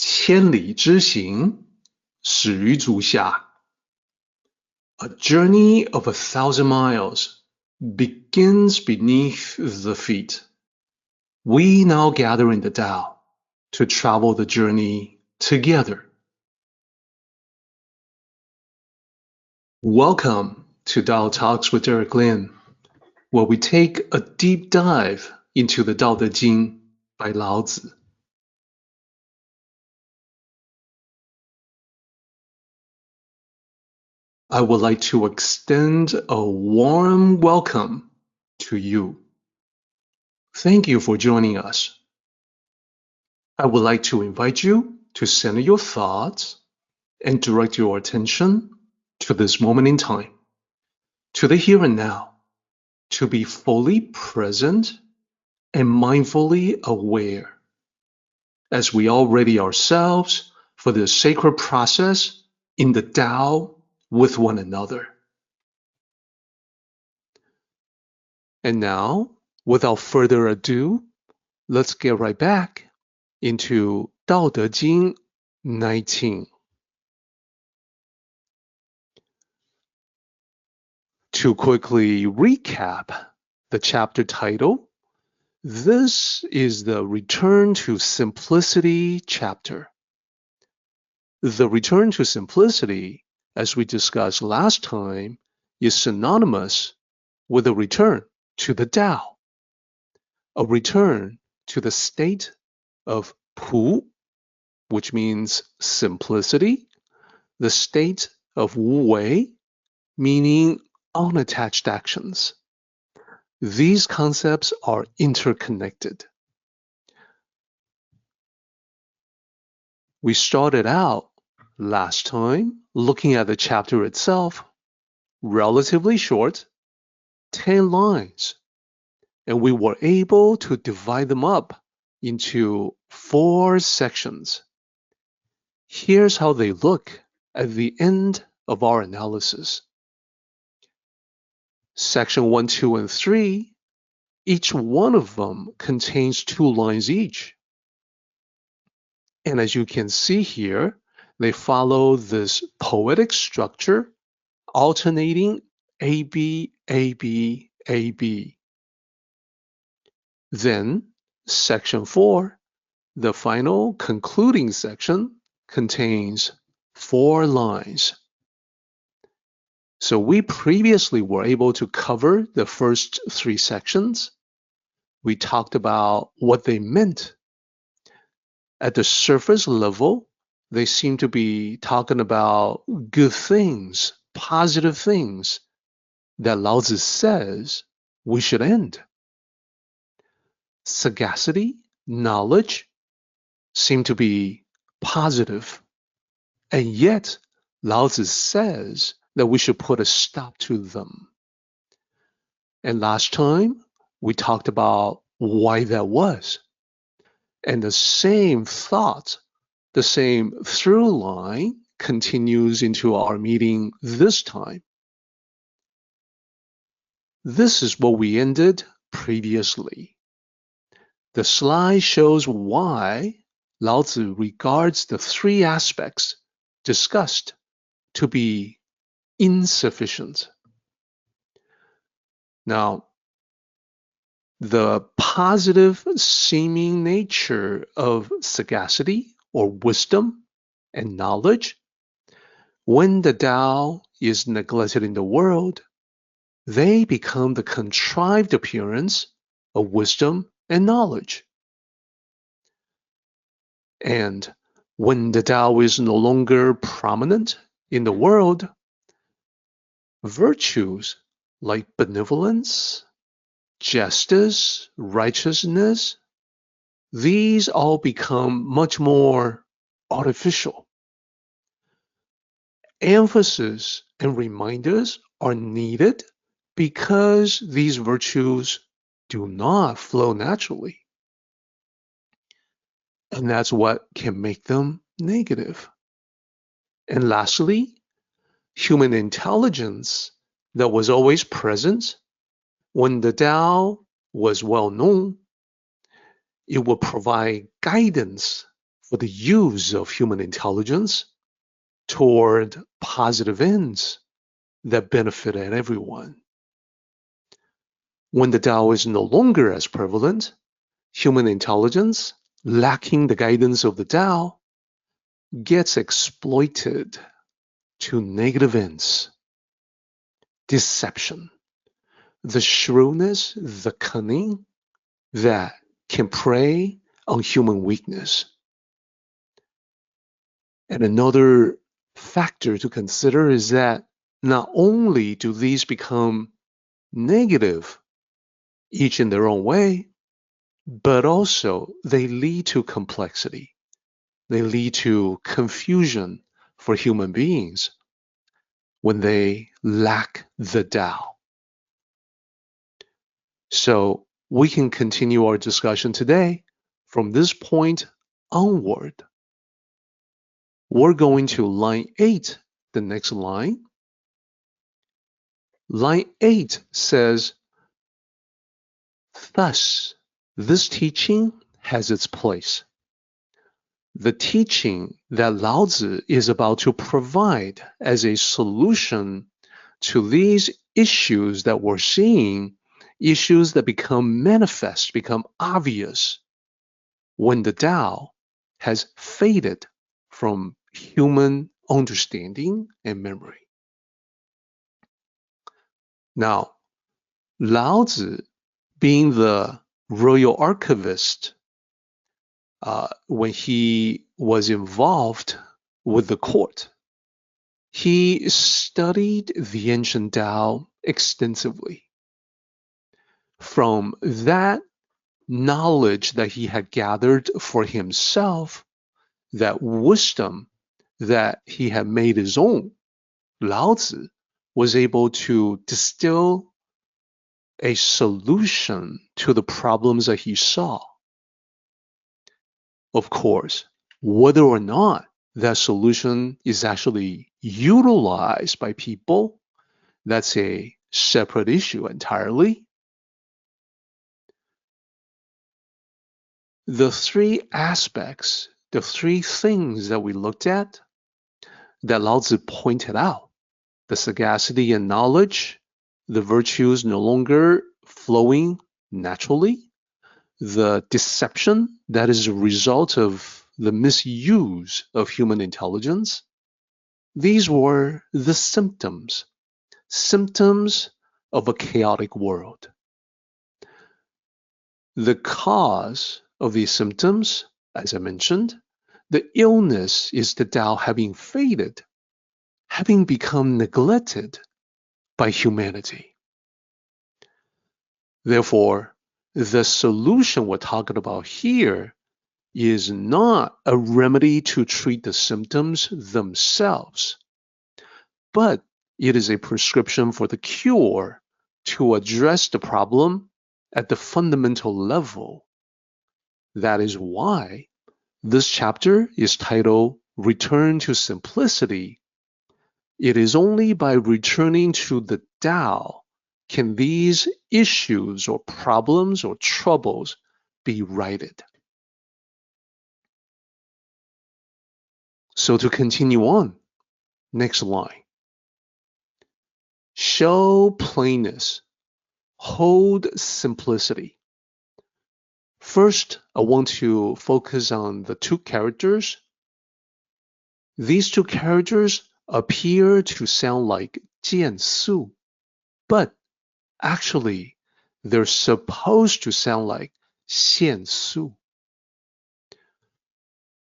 千里之行，始于足下。A journey of 1,000 miles begins beneath the feet. We now gather in the Tao to travel the journey together. Welcome to Tao Talks with Eric Lin, where we take a deep dive into the Tao Te Ching by Lao Tzu. I would like to extend a warm welcome to you. Thank you for joining us. I would like to invite you to center your thoughts and direct your attention to this moment in time, to the here and now, to be fully present and mindfully aware as we all ready ourselves for the sacred process in the Tao with one another. And now, without further ado, let's get right back into Tao Te Ching 19. To quickly recap the chapter title, this is the Return to Simplicity chapter. The return to simplicity, as we discussed last time, is synonymous with a return to the Tao, a return to the state of Pu, which means simplicity, the state of Wu Wei, meaning unattached actions. These concepts are interconnected. We started out last time looking at the chapter itself, relatively short, 10 lines, and we were able to divide them up into 4 sections. Here's how they look at the end of our analysis. Section 1, 2, and 3, each one of them contains 2 lines each. And as you can see here, they follow this poetic structure, alternating AB, AB, AB. Then, section 4, the final concluding section, contains 4 lines. So we previously were able to cover the first 3 sections. We talked about what they meant. At the surface level, they seem to be talking about good things, positive things that Lao Tzu says we should end. Sagacity, knowledge seem to be positive, and yet Lao Tzu says that we should put a stop to them. And last time, we talked about why that was. And the same thought, the same through line continues into our meeting this time. This is what we ended previously. The slide shows why Lao Tzu regards the 3 aspects discussed to be insufficient. Now, the positive seeming nature of sagacity or wisdom and knowledge, when the Tao is neglected in the world, they become the contrived appearance of wisdom and knowledge. And when the Tao is no longer prominent in the world, virtues like benevolence, justice, righteousness, these all become much more artificial. Emphasis and reminders are needed because these virtues do not flow naturally. And that's what can make them negative. And lastly, human intelligence that was always present when the Tao was well known, it will provide guidance for the use of human intelligence toward positive ends that benefit everyone. When the Tao is no longer as prevalent, human intelligence, lacking the guidance of the Tao, gets exploited to negative ends. Deception, the shrewdness, the cunning that can prey on human weakness. And another factor to consider is that not only do these become negative, each in their own way, but also they lead to complexity. They lead to confusion for human beings when they lack the Tao. So we can continue our discussion today from this point onward. We're going to line 8, the next line. Line 8 says, thus, this teaching has its place. The teaching that Lao Tzu is about to provide as a solution to these issues that we're seeing, issues that become manifest, become obvious when the Tao has faded from human understanding and memory. Now, Lao Tzu, being the royal archivist, when he was involved with the court, he studied the ancient Tao extensively. From that knowledge that he had gathered for himself, that wisdom that he had made his own, Lao Tzu was able to distill a solution to the problems that he saw. Of course, whether or not that solution is actually utilized by people, that's a separate issue entirely. The three aspects, the three things that we looked at, that Lao Tzu pointed out, the sagacity and knowledge, the virtues no longer flowing naturally, the deception that is a result of the misuse of human intelligence, these were the symptoms of a chaotic world. The cause of these symptoms, as I mentioned, the illness is the Tao having faded, having become neglected by humanity. Therefore, the solution we're talking about here is not a remedy to treat the symptoms themselves, but it is a prescription for the cure to address the problem at the fundamental level. That is why this chapter is titled Return to Simplicity. It is only by returning to the Tao can these issues or problems or troubles be righted. So to continue on, next line. Show plainness, hold simplicity. First, I want to focus on the two characters. These two characters appear to sound like 见素, but actually, they're supposed to sound like 现素.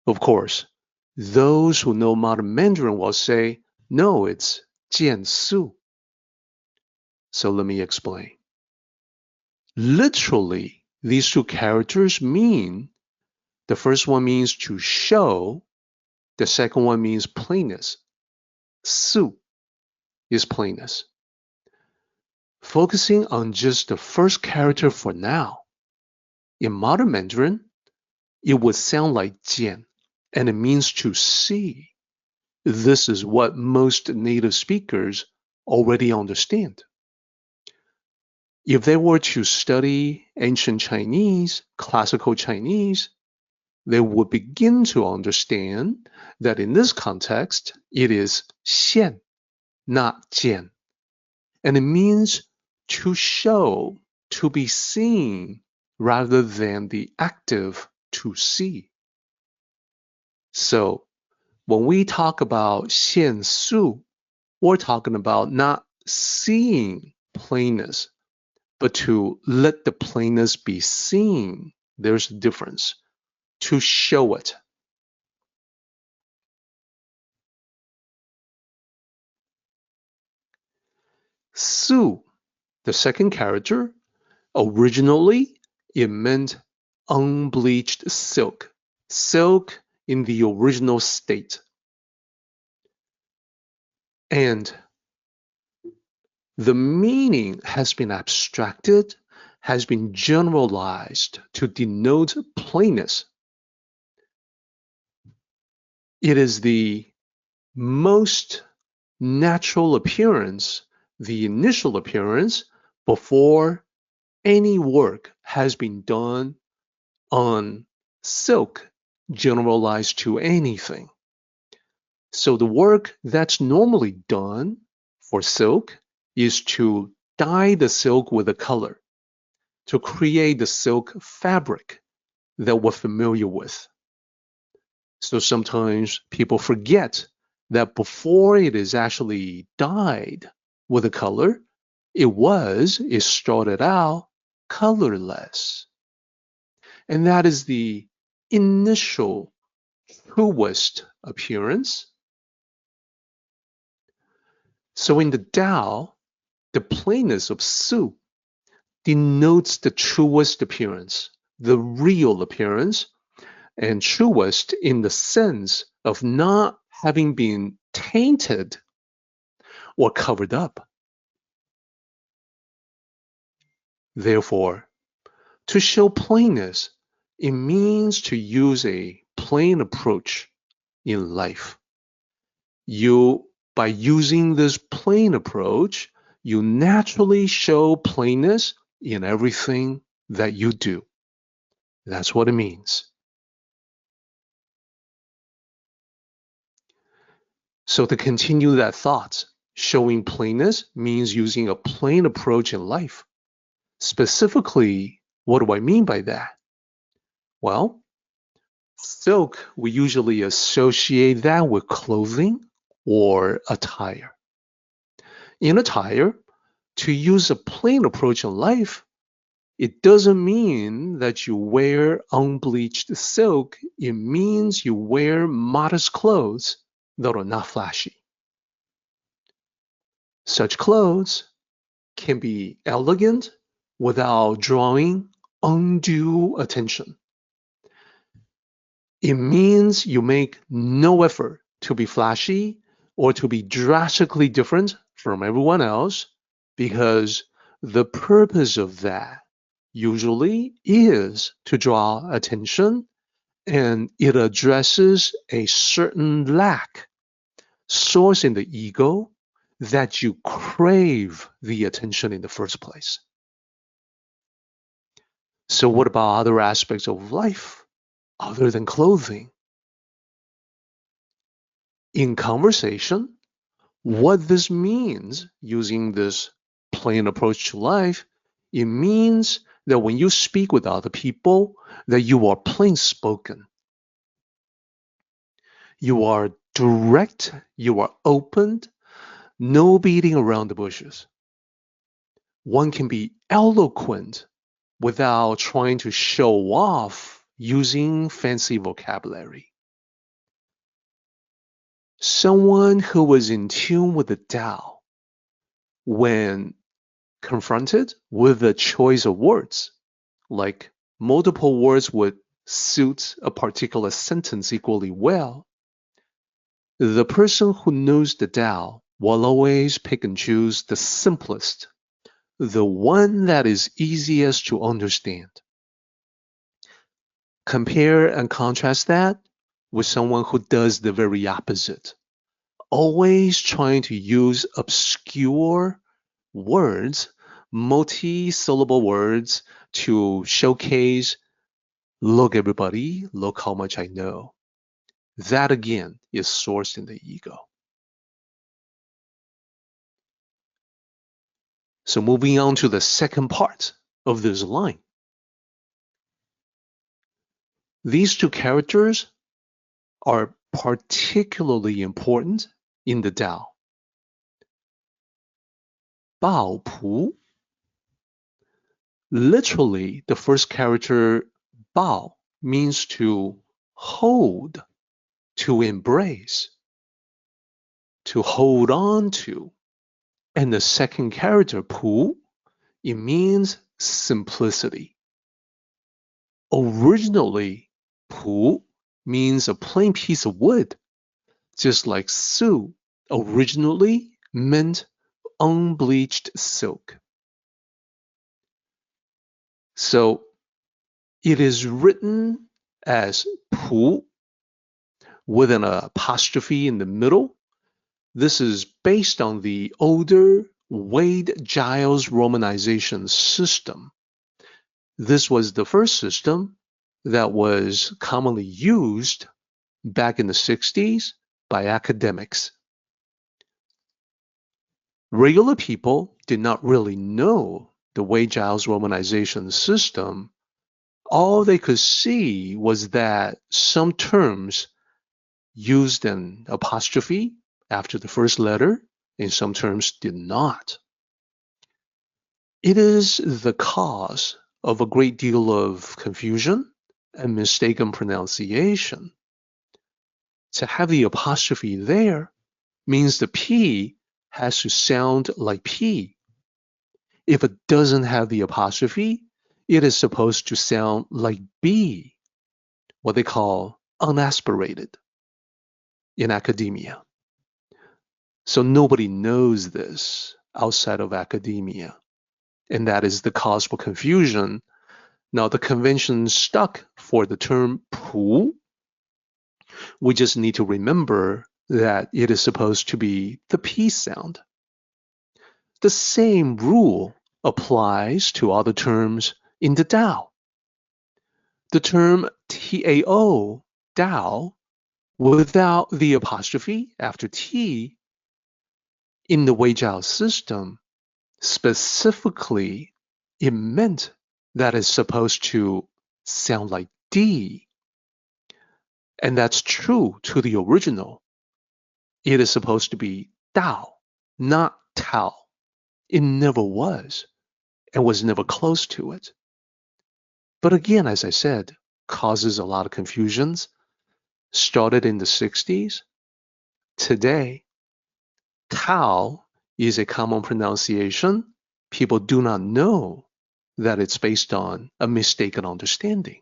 Of course, those who know modern Mandarin will say, no, it's 见素. So let me explain. Literally, these two characters mean, the first one means to show, the second one means plainness. Su is plainness. Focusing on just the first character for now, in modern Mandarin, it would sound like 见, and it means to see. This is what most native speakers already understand. If they were to study ancient Chinese, classical Chinese, they would begin to understand that in this context, it is 现, not 见. And it means to show, to be seen, rather than the active to see. So when we talk about 现素, we're talking about not seeing plainness, but to let the plainness be seen. There's a difference. To show it. Su, the second character, originally it meant unbleached silk. Silk in the original state. And the meaning has been abstracted, has been generalized to denote plainness. It is the most natural appearance, the initial appearance, before any work has been done on silk, generalized to anything. So the work that's normally done for silk is to dye the silk with a color, to create the silk fabric that we're familiar with. So sometimes people forget that before it is actually dyed with a color, it started out colorless. And that is the initial truest appearance. So in the Tao, the plainness of Su denotes the truest appearance, the real appearance, and truest in the sense of not having been tainted or covered up. Therefore, to show plainness, it means to use a plain approach in life. By using this plain approach, you naturally show plainness in everything that you do. That's what it means. So to continue that thought, showing plainness means using a plain approach in life. Specifically, what do I mean by that? Well, silk, we usually associate that with clothing or attire. In attire, to use a plain approach in life, it doesn't mean that you wear unbleached silk. It means you wear modest clothes that are not flashy. Such clothes can be elegant without drawing undue attention. It means you make no effort to be flashy or to be drastically different from everyone else, because the purpose of that usually is to draw attention, and it addresses a certain lack, source in the ego, that you crave the attention in the first place. So what about other aspects of life other than clothing? In conversation, what this means, using this plain approach to life, it means that when you speak with other people, that you are plain spoken. You are direct, you are open, no beating around the bushes. One can be eloquent without trying to show off using fancy vocabulary. Someone who was in tune with the Tao, when confronted with a choice of words, like multiple words would suit a particular sentence equally well, the person who knows the Tao will always pick and choose the simplest, the one that is easiest to understand. Compare and contrast that with someone who does the very opposite, always trying to use obscure words, multi-syllable words, to showcase Look, everybody, look how much I know. That again is sourced in the ego. So moving on to the second part of this line. These two characters are particularly important in the Tao. 抱朴. Literally, the first character, 抱, means to hold, to embrace, to hold on to. And the second character, 朴, it means simplicity. Originally, 朴 means a plain piece of wood, just like su originally meant unbleached silk. So it is written as 朴 with an apostrophe in the middle. This is based on the older Wade-Giles romanization system. This was the first system that was commonly used back in the 60s by academics. Regular people did not really know the Wade-Giles romanization system. All they could see was that some terms used an apostrophe after the first letter, and some terms did not. It is the cause of a great deal of confusion and mistaken pronunciation. To have the apostrophe there means the P has to sound like P. If it doesn't have the apostrophe, it is supposed to sound like B, what they call unaspirated in academia. So nobody knows this outside of academia, and that is the cause for confusion. Now the convention stuck for the term 朴. We just need to remember that it is supposed to be the P sound. The same rule applies to other terms in the Tao. The term Tao, Tao, without the apostrophe after T, in the Wade-Giles system, specifically, it meant that it's supposed to sound like D. And that's true to the original. It is supposed to be Tao, not Tao. It never was, and was never close to it. But again, as I said, causes a lot of confusions. Started in the 60s. Today, Tao is a common pronunciation. People do not know that it's based on a mistaken understanding.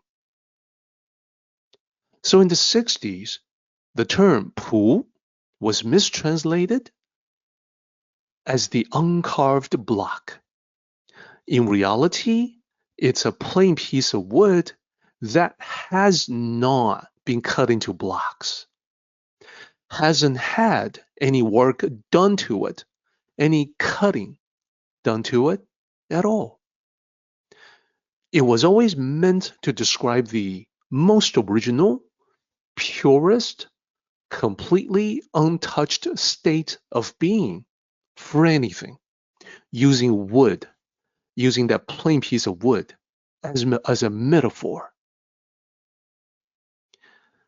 So in the 60s, the term 朴 was mistranslated as the uncarved block. In reality, it's a plain piece of wood that has not been cut into blocks, hasn't had any work done to it, any cutting done to it at all. It was always meant to describe the most original, purest, completely untouched state of being for anything, using wood, using that plain piece of wood as a metaphor.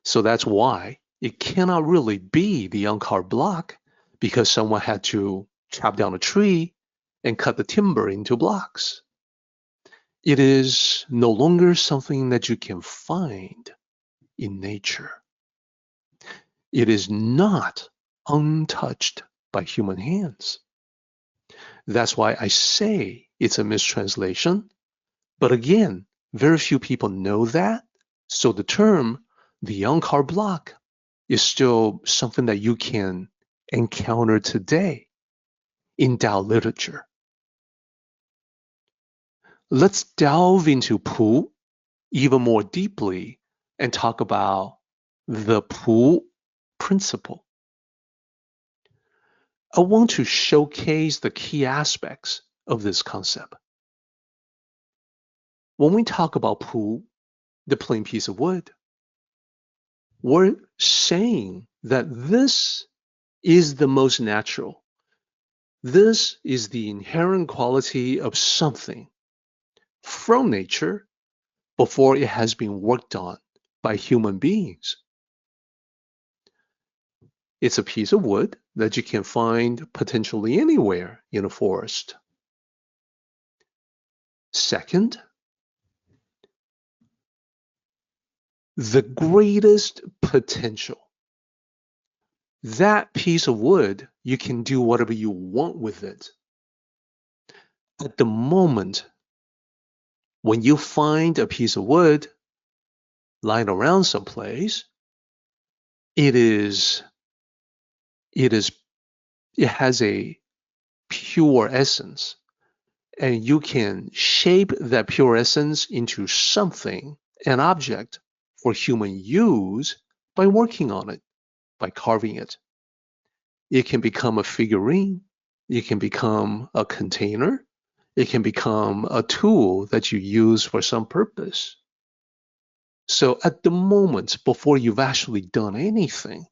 So that's why it cannot really be the uncarved block, because someone had to chop down a tree and cut the timber into blocks. It is no longer something that you can find in nature. It is not untouched by human hands. That's why I say it's a mistranslation. But again, very few people know that. So the term, the uncarved block, is still something that you can encounter today in Tao literature. Let's delve into 朴 even more deeply and talk about the 朴 principle. I want to showcase the key aspects of this concept. When we talk about 朴, the plain piece of wood. We're saying that this is the most natural. This is the inherent quality of something from nature before it has been worked on by human beings. It's a piece of wood that you can find potentially anywhere in a forest. Second, the greatest potential. That piece of wood, you can do whatever you want with it. At the moment, when you find a piece of wood lying around someplace, it has a pure essence, and you can shape that pure essence into something, an object for human use by working on it, by carving it. It can become a figurine, it can become a container, it can become a tool that you use for some purpose. So at the moment, before you've actually done anything,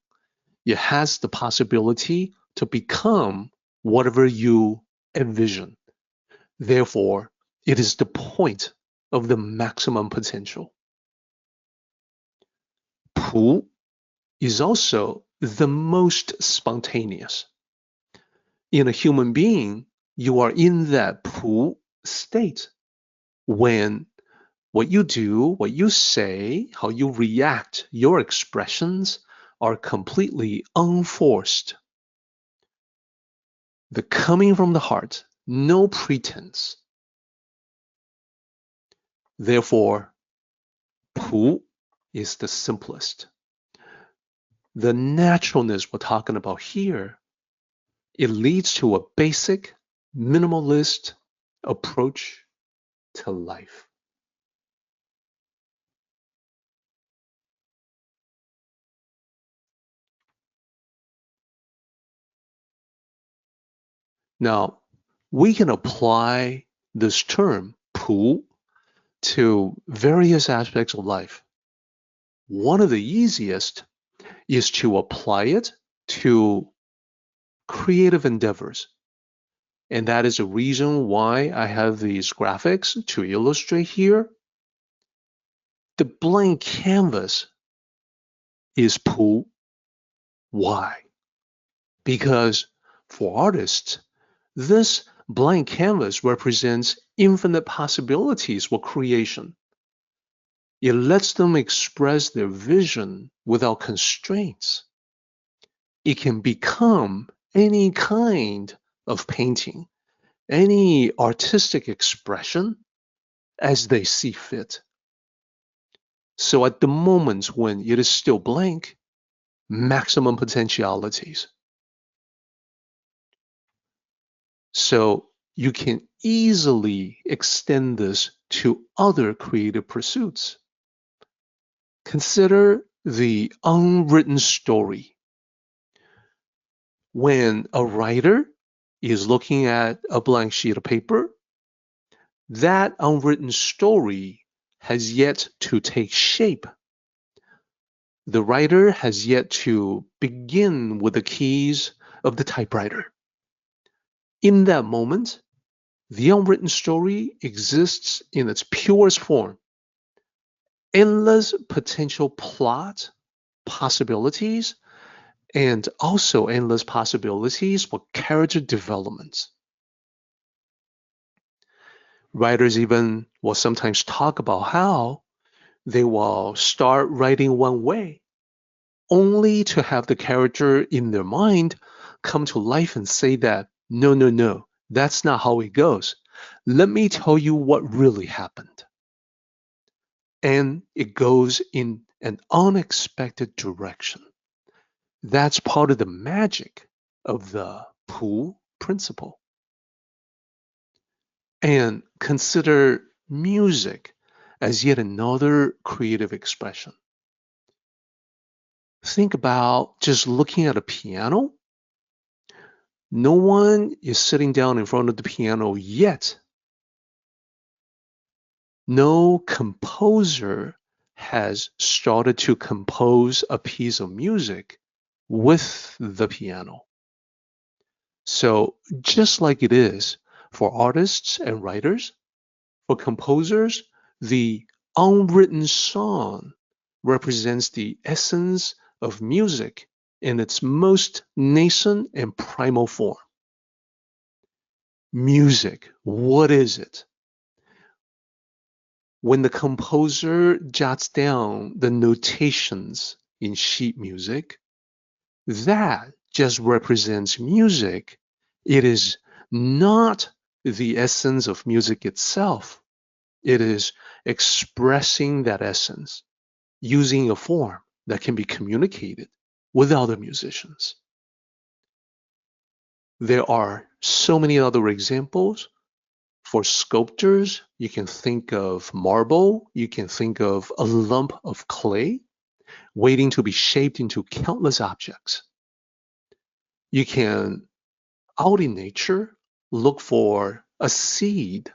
it has the possibility to become whatever you envision. Therefore, it is the point of the maximum potential. Pu is also the most spontaneous. In a human being, you are in that Pu state when what you do, what you say, how you react, your expressions are completely unforced. The coming from the heart, no pretense. Therefore, Pu is the simplest. The naturalness we're talking about here, it leads to a basic, minimalist approach to life. Now, we can apply this term, Pu, to various aspects of life. One of the easiest is to apply it to creative endeavors. And that is a reason why I have these graphics to illustrate here. The blank canvas is Pu. Why? Because for artists, this blank canvas represents infinite possibilities for creation. It lets them express their vision without constraints. It can become any kind of painting, any artistic expression as they see fit. So at the moment when it is still blank, maximum potentialities. So you can easily extend this to other creative pursuits. Consider the unwritten story. When a writer is looking at a blank sheet of paper, that unwritten story has yet to take shape. The writer has yet to begin with the keys of the typewriter. In that moment, the unwritten story exists in its purest form. Endless potential plot possibilities, and also endless possibilities for character development. Writers even will sometimes talk about how they will start writing one way, only to have the character in their mind come to life and say that, no, no, no, that's not how it goes. Let me tell you what really happened. And it goes in an unexpected direction. That's part of the magic of the Pu principle. And consider music as yet another creative expression. Think about just looking at a piano. No one is sitting down in front of the piano yet. No composer has started to compose a piece of music with the piano. So just like it is for artists and writers, for composers, the unwritten song represents the essence of music in its most nascent and primal form. Music, what is it? When the composer jots down the notations in sheet music, that just represents music. It is not the essence of music itself. It is expressing that essence using a form that can be communicated with other musicians. There are so many other examples. For sculptors, you can think of marble, you can think of a lump of clay waiting to be shaped into countless objects. You can, out in nature, look for a seed.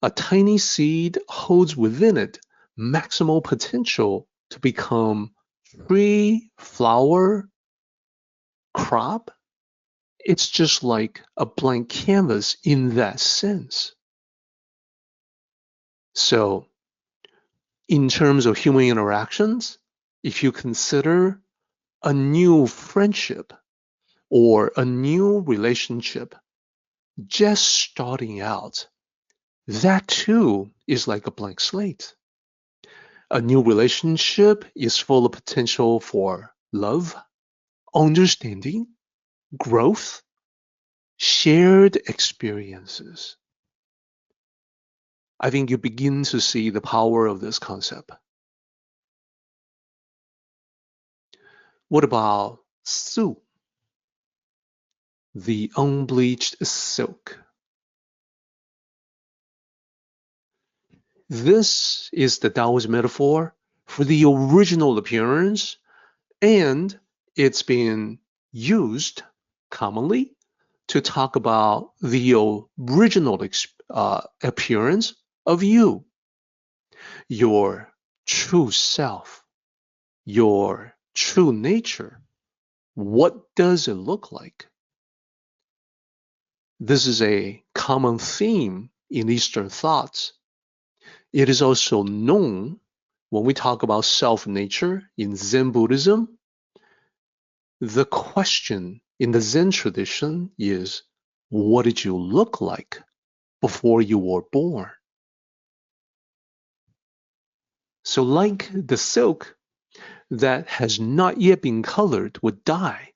A tiny seed holds within it maximal potential to become tree, flower, crop. It's just like a blank canvas in that sense. So, in terms of human interactions, if you consider a new friendship or a new relationship just starting out, that too is like a blank slate. A new relationship is full of potential for love, understanding, growth, shared experiences. I think you begin to see the power of this concept. What about Su, the unbleached silk? This is the Taoist metaphor for the original appearance, and it's been used commonly to talk about the original appearance of you, your true self, your true nature. What does it look like? This is a common theme in Eastern thoughts. It is also known when we talk about self-nature in Zen Buddhism. The question in the Zen tradition is, what did you look like before you were born? So like the silk that has not yet been colored with dye,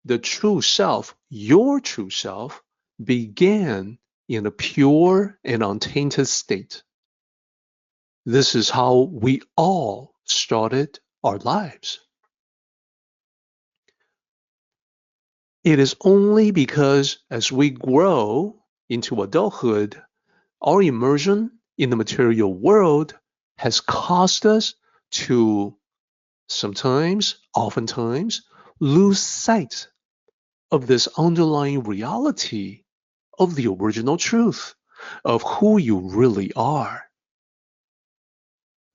the true self, your true self, began in a pure and untainted state. This is how we all started our lives. It is only because as we grow into adulthood, our immersion in the material world has caused us to sometimes, oftentimes, lose sight of this underlying reality of the original truth of who you really are.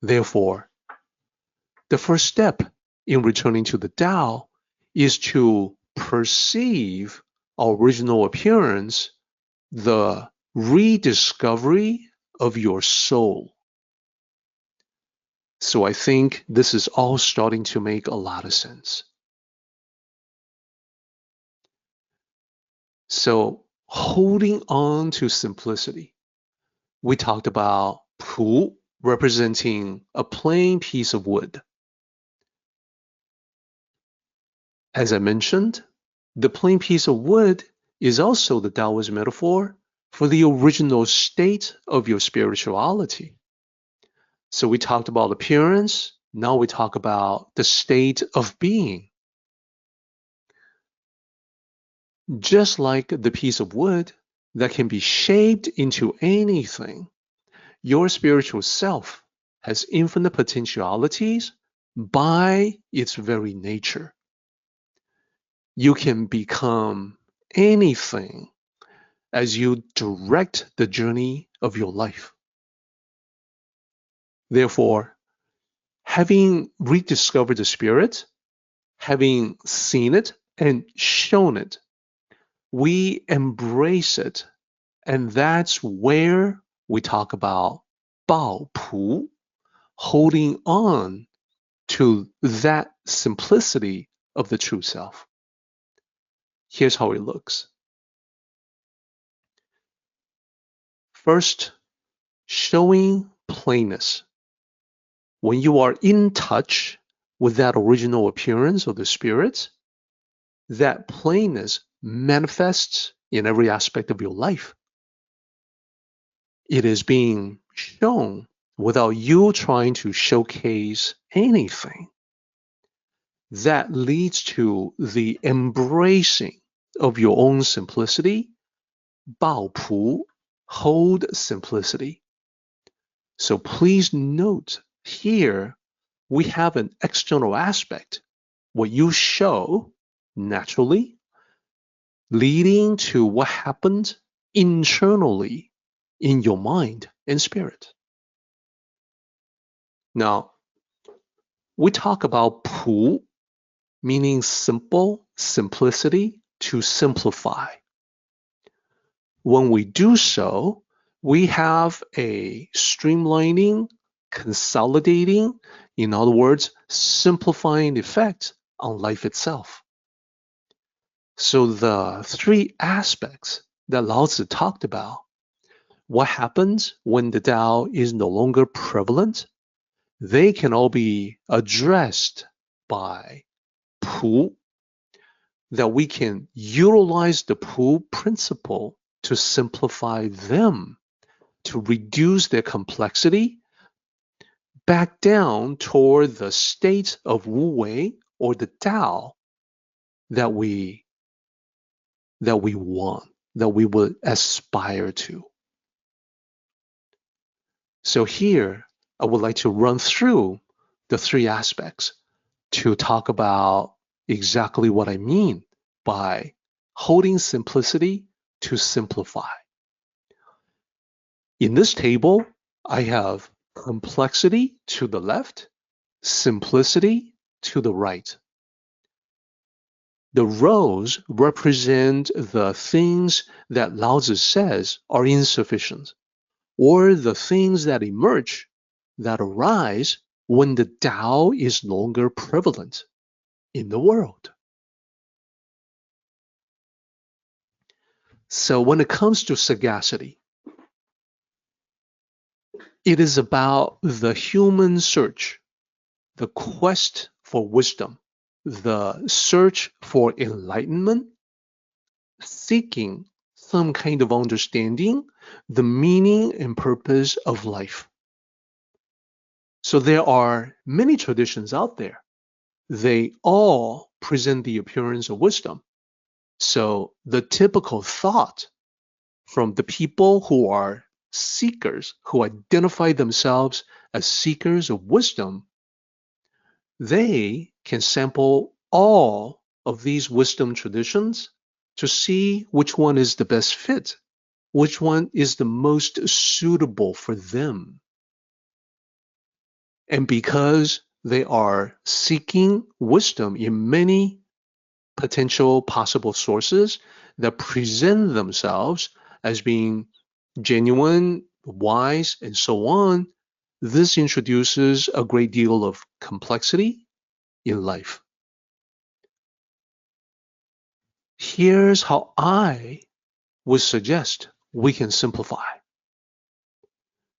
Therefore, the first step in returning to the Tao is to perceive our original appearance, the rediscovery of your soul. So I think this is all starting to make a lot of sense. So holding on to simplicity. We talked about Pu representing a plain piece of wood. As I mentioned, the plain piece of wood is also the Taoist metaphor for the original state of your spirituality. So we talked about appearance, now we talk about the state of being. Just like the piece of wood that can be shaped into anything, your spiritual self has infinite potentialities by its very nature. You can become anything as you direct the journey of your life. Therefore, having rediscovered the Spirit, having seen it and shown it, we embrace it. And that's where we talk about 抱朴, holding on to that simplicity of the true self. Here's how it looks. First, showing plainness. When you are in touch with that original appearance of the Spirit, that plainness manifests in every aspect of your life. It is being shown without you trying to showcase anything. That leads to the embracing of your own simplicity, 抱朴, hold simplicity. So please note here, we have an external aspect, what you show naturally, leading to what happened internally in your mind and spirit. Now, we talk about 朴, meaning simple, simplicity, to simplify. When we do so, we have a streamlining, consolidating, in other words, simplifying effect on life itself. So the three aspects that Lao Tzu talked about, what happens when the Tao is no longer prevalent, they can all be addressed by 朴, that we can utilize the 朴 principle to simplify them, to reduce their complexity back down toward the state of Wu Wei, or the Tao, that we want, that we would aspire to. So here, I would like to run through the three aspects to talk about exactly what I mean by holding simplicity to simplify. In this table, I have complexity to the left, simplicity to the right. The rows represent the things that Lao Tzu says are insufficient, or the things that emerge, that arise when the Tao is no longer prevalent in the world. So when it comes to sagacity, it is about the human search, the quest for wisdom, the search for enlightenment, seeking some kind of understanding, the meaning and purpose of life. So there are many traditions out there. They all present the appearance of wisdom. So the typical thought from the people who are seekers, who identify themselves as seekers of wisdom, they can sample all of these wisdom traditions to see which one is the best fit, which one is the most suitable for them. And because they are seeking wisdom in many potential possible sources that present themselves as being genuine, wise, and so on, this introduces a great deal of complexity in life. Here's how I would suggest we can simplify.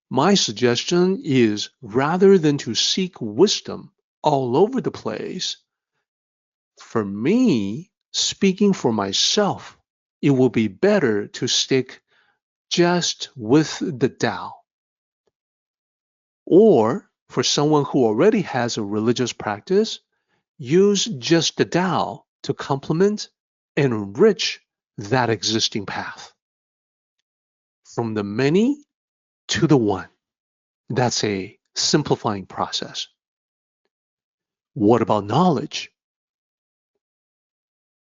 My suggestion is, rather than to seek wisdom all over the place, for me, speaking for myself, it will be better to stick just with the Tao. Or for someone who already has a religious practice, use just the Tao to complement and enrich that existing path. From the many to the one. That's a simplifying process. What about knowledge?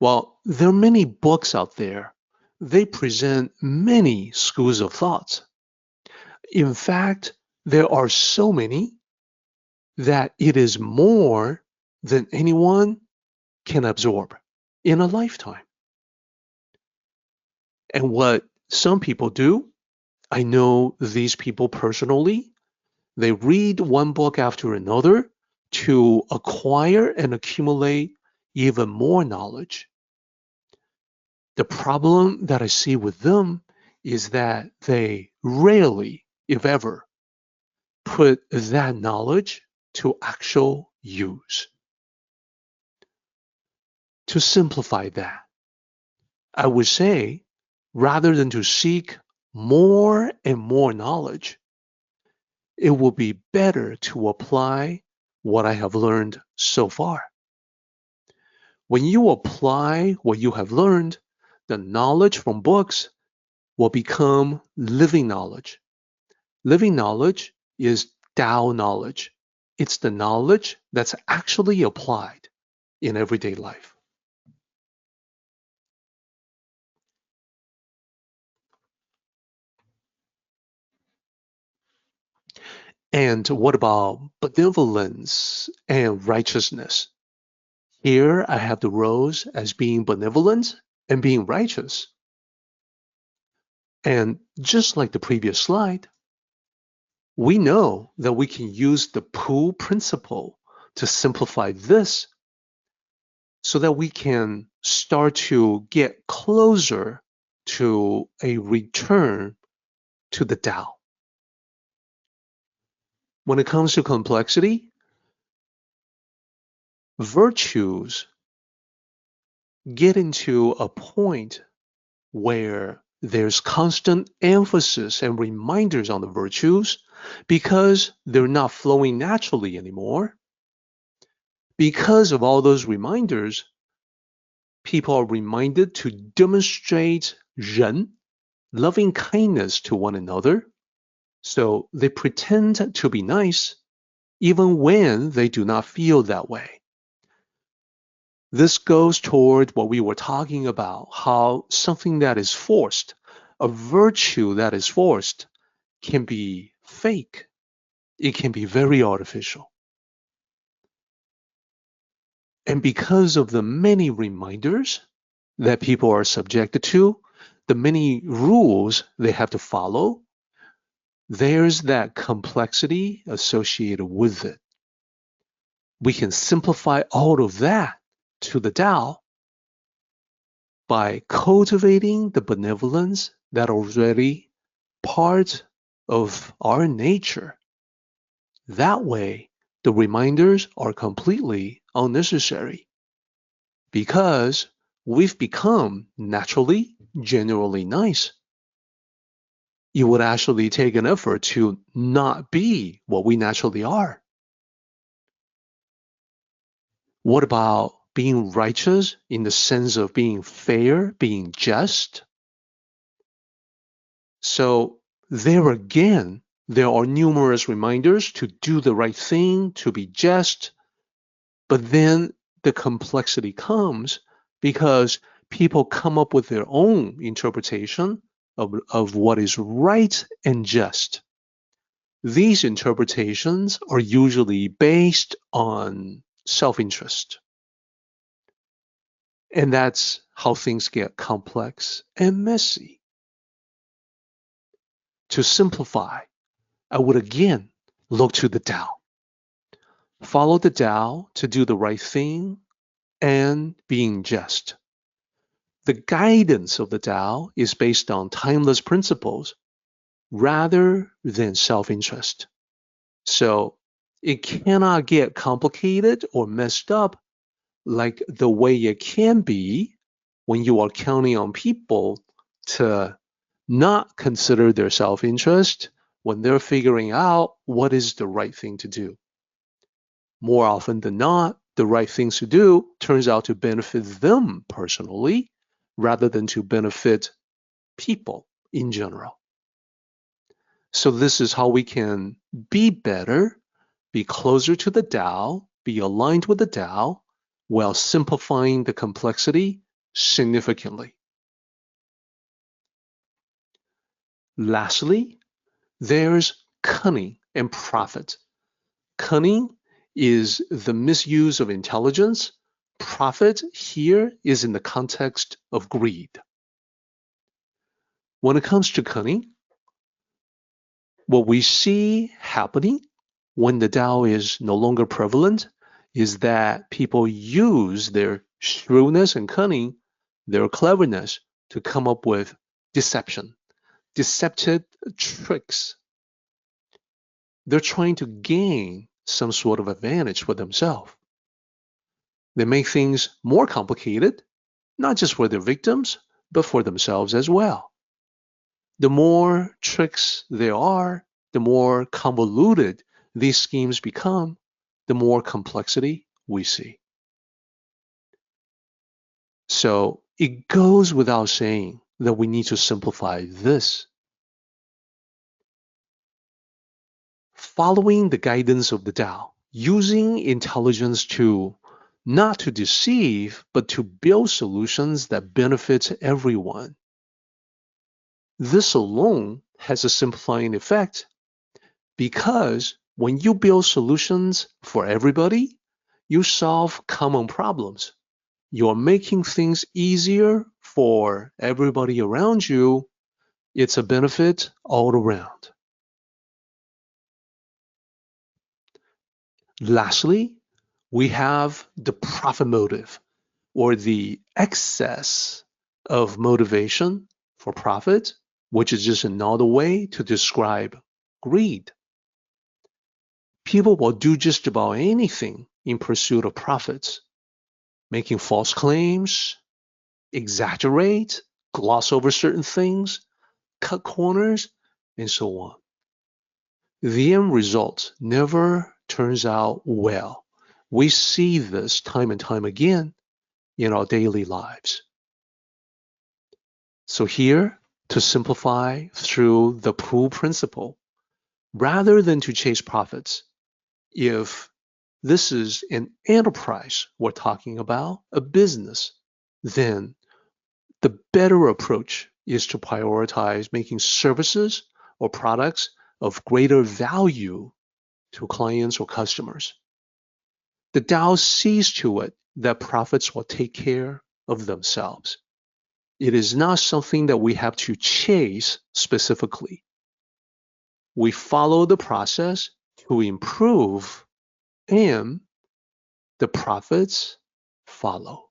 Well, there are many books out there. They present many schools of thought. In fact, there are so many that it is more than anyone can absorb in a lifetime. And what some people do, I know these people personally, they read one book after another to acquire and accumulate even more knowledge. The problem that I see with them is that they rarely, if ever, put that knowledge to actual use. To simplify that, I would say, rather than to seek more and more knowledge, it will be better to apply what I have learned so far. When you apply what you have learned, the knowledge from books will become living knowledge. Living knowledge is Tao knowledge. It's the knowledge that's actually applied in everyday life. And what about benevolence and righteousness? Here I have the roles as being benevolent and being righteous. And just like the previous slide, we know that we can use the pool principle to simplify this so that we can start to get closer to a return to the Tao. When it comes to complexity, virtues get into a point where there's constant emphasis and reminders on the virtues because they're not flowing naturally anymore. Because of all those reminders, people are reminded to demonstrate 仁, loving kindness to one another. So they pretend to be nice even when they do not feel that way. This goes toward what we were talking about, how something that is forced, a virtue that is forced, can be fake. It can be very artificial. And because of the many reminders that people are subjected to, the many rules they have to follow, there's that complexity associated with it. We can simplify all of that to the Tao by cultivating the benevolence that already part of our nature. That way, the reminders are completely unnecessary because we've become naturally, genuinely nice. It would actually take an effort to not be what we naturally are. What about being righteous in the sense of being fair, being just? So there again, there are numerous reminders to do the right thing, to be just, but then the complexity comes because people come up with their own interpretation of what is right and just. These interpretations are usually based on self-interest. And that's how things get complex and messy. To simplify, I would again look to the Tao. Follow the Tao to do the right thing and being just. The guidance of the Tao is based on timeless principles rather than self-interest. So it cannot get complicated or messed up like the way it can be when you are counting on people to not consider their self-interest when they're figuring out what is the right thing to do. More often than not, the right things to do turns out to benefit them personally rather than to benefit people in general. So this is how we can be better, be closer to the Tao, be aligned with the Tao, while simplifying the complexity significantly. Lastly, there's cunning and profit. Cunning is the misuse of intelligence. Profit here is in the context of greed. When it comes to cunning, what we see happening when the Tao is no longer prevalent is that people use their shrewdness and cunning, their cleverness, to come up with deception, deceptive tricks. They're trying to gain some sort of advantage for themselves. They make things more complicated, not just for their victims, but for themselves as well. The more tricks there are, the more convoluted these schemes become, the more complexity we see. So it goes without saying that we need to simplify this. Following the guidance of the Tao, using intelligence to not to deceive, but to build solutions that benefit everyone. This alone has a simplifying effect because when you build solutions for everybody, you solve common problems. You're making things easier for everybody around you. It's a benefit all around. Lastly, we have the profit motive, or the excess of motivation for profit, which is just another way to describe greed. People will do just about anything in pursuit of profits, making false claims, exaggerate, gloss over certain things, cut corners, and so on. The end result never turns out well. We see this time and time again in our daily lives. So here, to simplify through the pool principle, rather than to chase profits, if this is an enterprise we're talking about, a business, then the better approach is to prioritize making services or products of greater value to clients or customers. The Tao sees to it that profits will take care of themselves. It is not something that we have to chase specifically. We follow the process to improve, and the profits follow.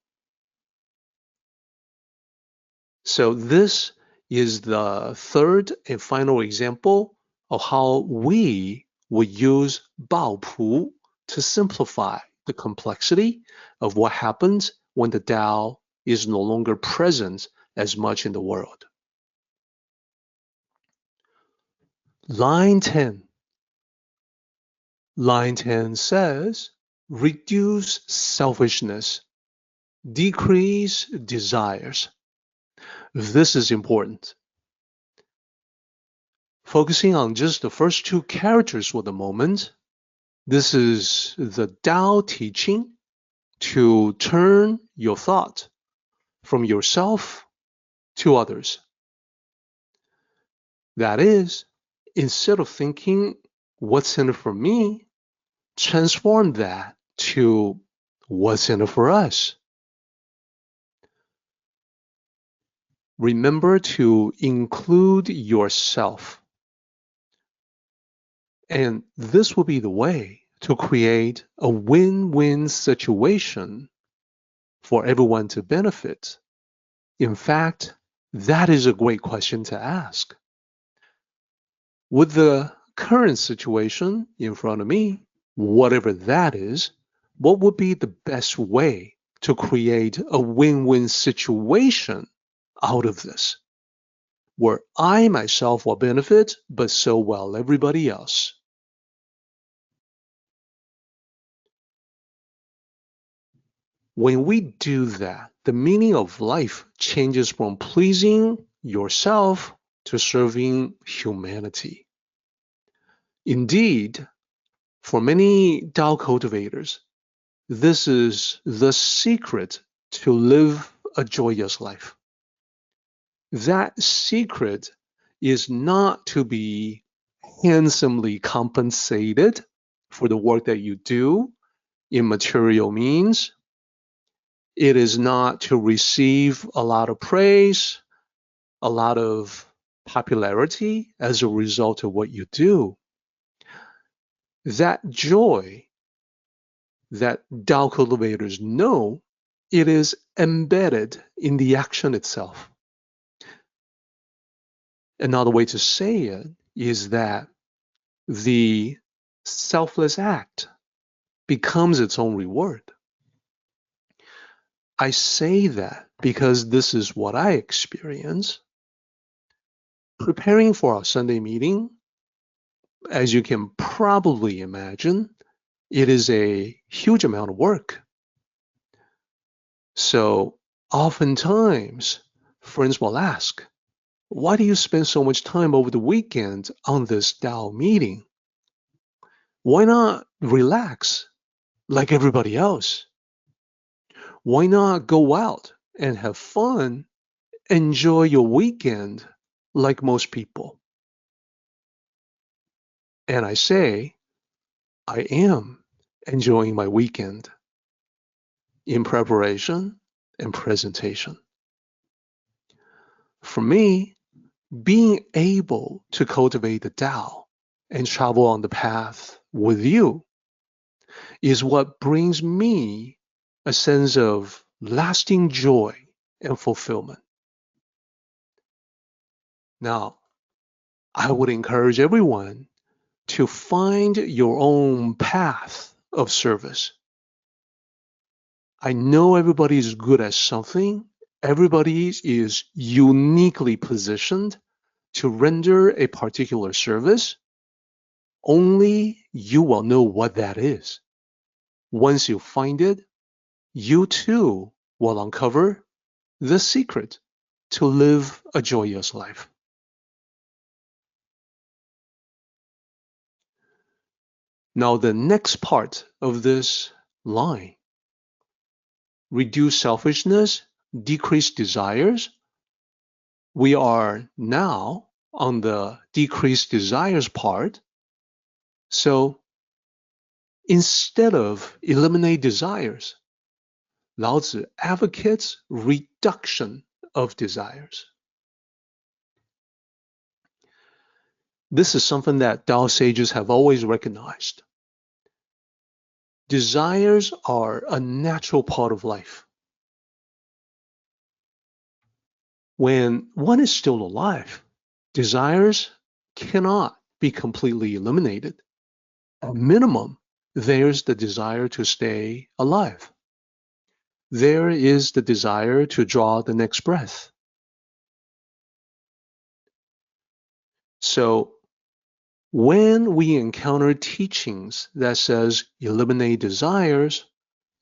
So this is the third and final example of how we would use Baopu to simplify the complexity of what happens when the Tao is no longer present as much in the world. Line 10. Line 10 says, reduce selfishness, decrease desires. This is important. Focusing on just the first two characters for the moment, this is the Tao teaching to turn your thought from yourself to others. That is, instead of thinking, what's in it for me, transform that to what's in it for us. Remember to include yourself. And this will be the way to create a win-win situation for everyone to benefit. In fact, that is a great question to ask. With the current situation in front of me, whatever that is, what would be the best way to create a win-win situation out of this, where I myself will benefit, but so will everybody else? When we do that, the meaning of life changes from pleasing yourself to serving humanity. Indeed, for many Tao cultivators, this is the secret to live a joyous life. That secret is not to be handsomely compensated for the work that you do in material means. It is not to receive a lot of praise, a lot of popularity as a result of what you do. That joy that Tao cultivators know, it is embedded in the action itself. Another way to say it is that the selfless act becomes its own reward. I say that because this is what I experience. Preparing for our Sunday meeting, as you can probably imagine, it is a huge amount of work. So oftentimes, friends will ask, why do you spend so much time over the weekend on this Tao meeting? Why not relax like everybody else? Why not go out and have fun, enjoy your weekend like most people? And I say, I am enjoying my weekend in preparation and presentation. For me, being able to cultivate the Tao and travel on the path with you is what brings me a sense of lasting joy and fulfillment. Now, I would encourage everyone to find your own path of service. I know everybody is good at something. Everybody is uniquely positioned to render a particular service. Only you will know what that is. Once you find it, you too will uncover the secret to live a joyous life. Now, the next part of this line, reduce selfishness, decrease desires. We are now on the decrease desires part. So instead of eliminate desires, Lao Tzu advocates reduction of desires. This is something that Tao sages have always recognized. Desires are a natural part of life. When one is still alive, desires cannot be completely eliminated. At minimum, there's the desire to stay alive. There is the desire to draw the next breath. So when we encounter teachings that says eliminate desires,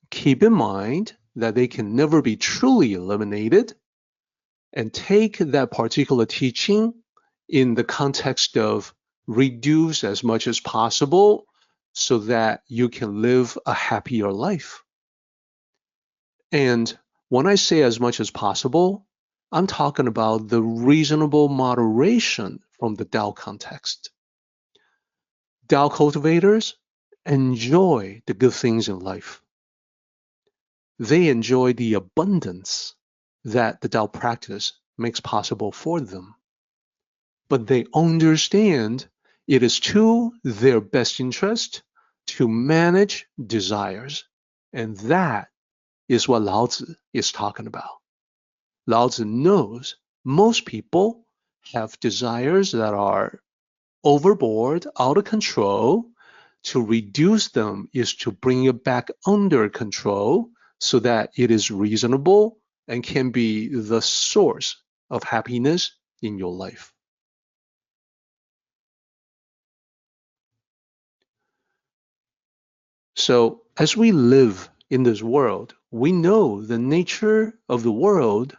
keep in mind that they can never be truly eliminated, and take that particular teaching in the context of reduce as much as possible so that you can live a happier life. And when I say as much as possible, I'm talking about the reasonable moderation from the Tao context. Tao cultivators enjoy the good things in life. They enjoy the abundance that the Tao practice makes possible for them. But they understand it is to their best interest to manage desires. And that is what Lao Tzu is talking about. Lao Tzu knows most people have desires that are overboard, out of control. To reduce them is to bring it back under control so that it is reasonable and can be the source of happiness in your life. So as we live in this world, we know the nature of the world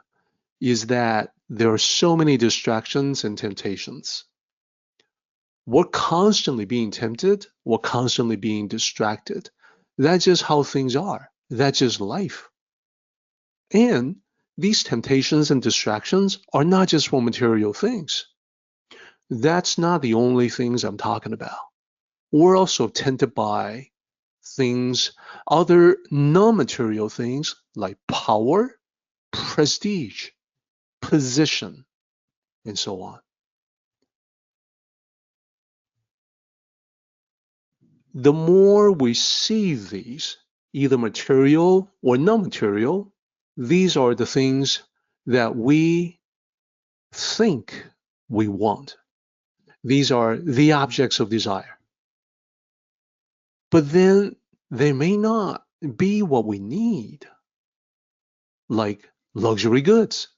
is that there are so many distractions and temptations. We're constantly being tempted, we're constantly being distracted. That's just how things are. That's just life. And these temptations and distractions are not just for material things. That's not the only things I'm talking about. We're also tempted by things, other non-material things like power, prestige, position, and so on. The more we see these, either material or non-material, these are the things that we think we want. These are the objects of desire. But then they may not be what we need, like luxury goods.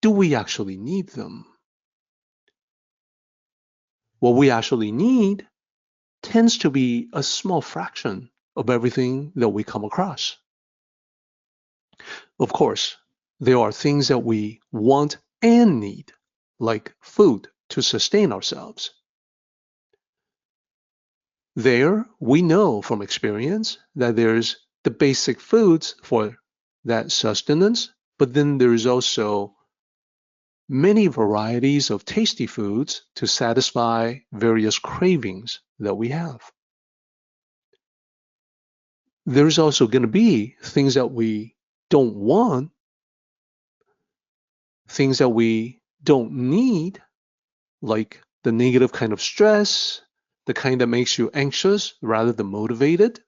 Do we actually need them? What we actually need tends to be a small fraction of everything that we come across. Of course, there are things that we want and need, like food to sustain ourselves. There, we know from experience that there's the basic foods for that sustenance, but then there's also many varieties of tasty foods to satisfy various cravings that we have. There's also going to be things that we don't want, things that we don't need, like the negative kind of stress, the kind that makes you anxious rather than motivated.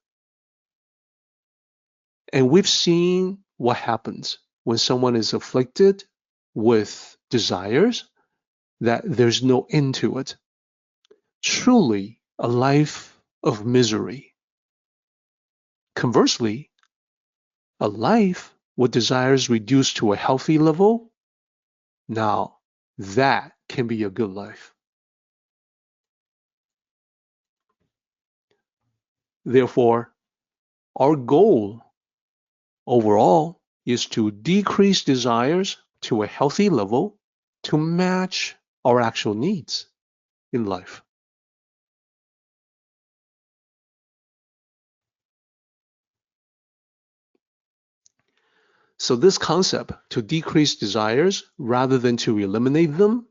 And we've seen what happens when someone is afflicted with desires, that there's no end to it. Truly a life of misery. Conversely, a life with desires reduced to a healthy level, now that can be a good life. Therefore, our goal overall is to decrease desires to a healthy level to match our actual needs in life. So this concept, to decrease desires rather than to eliminate them,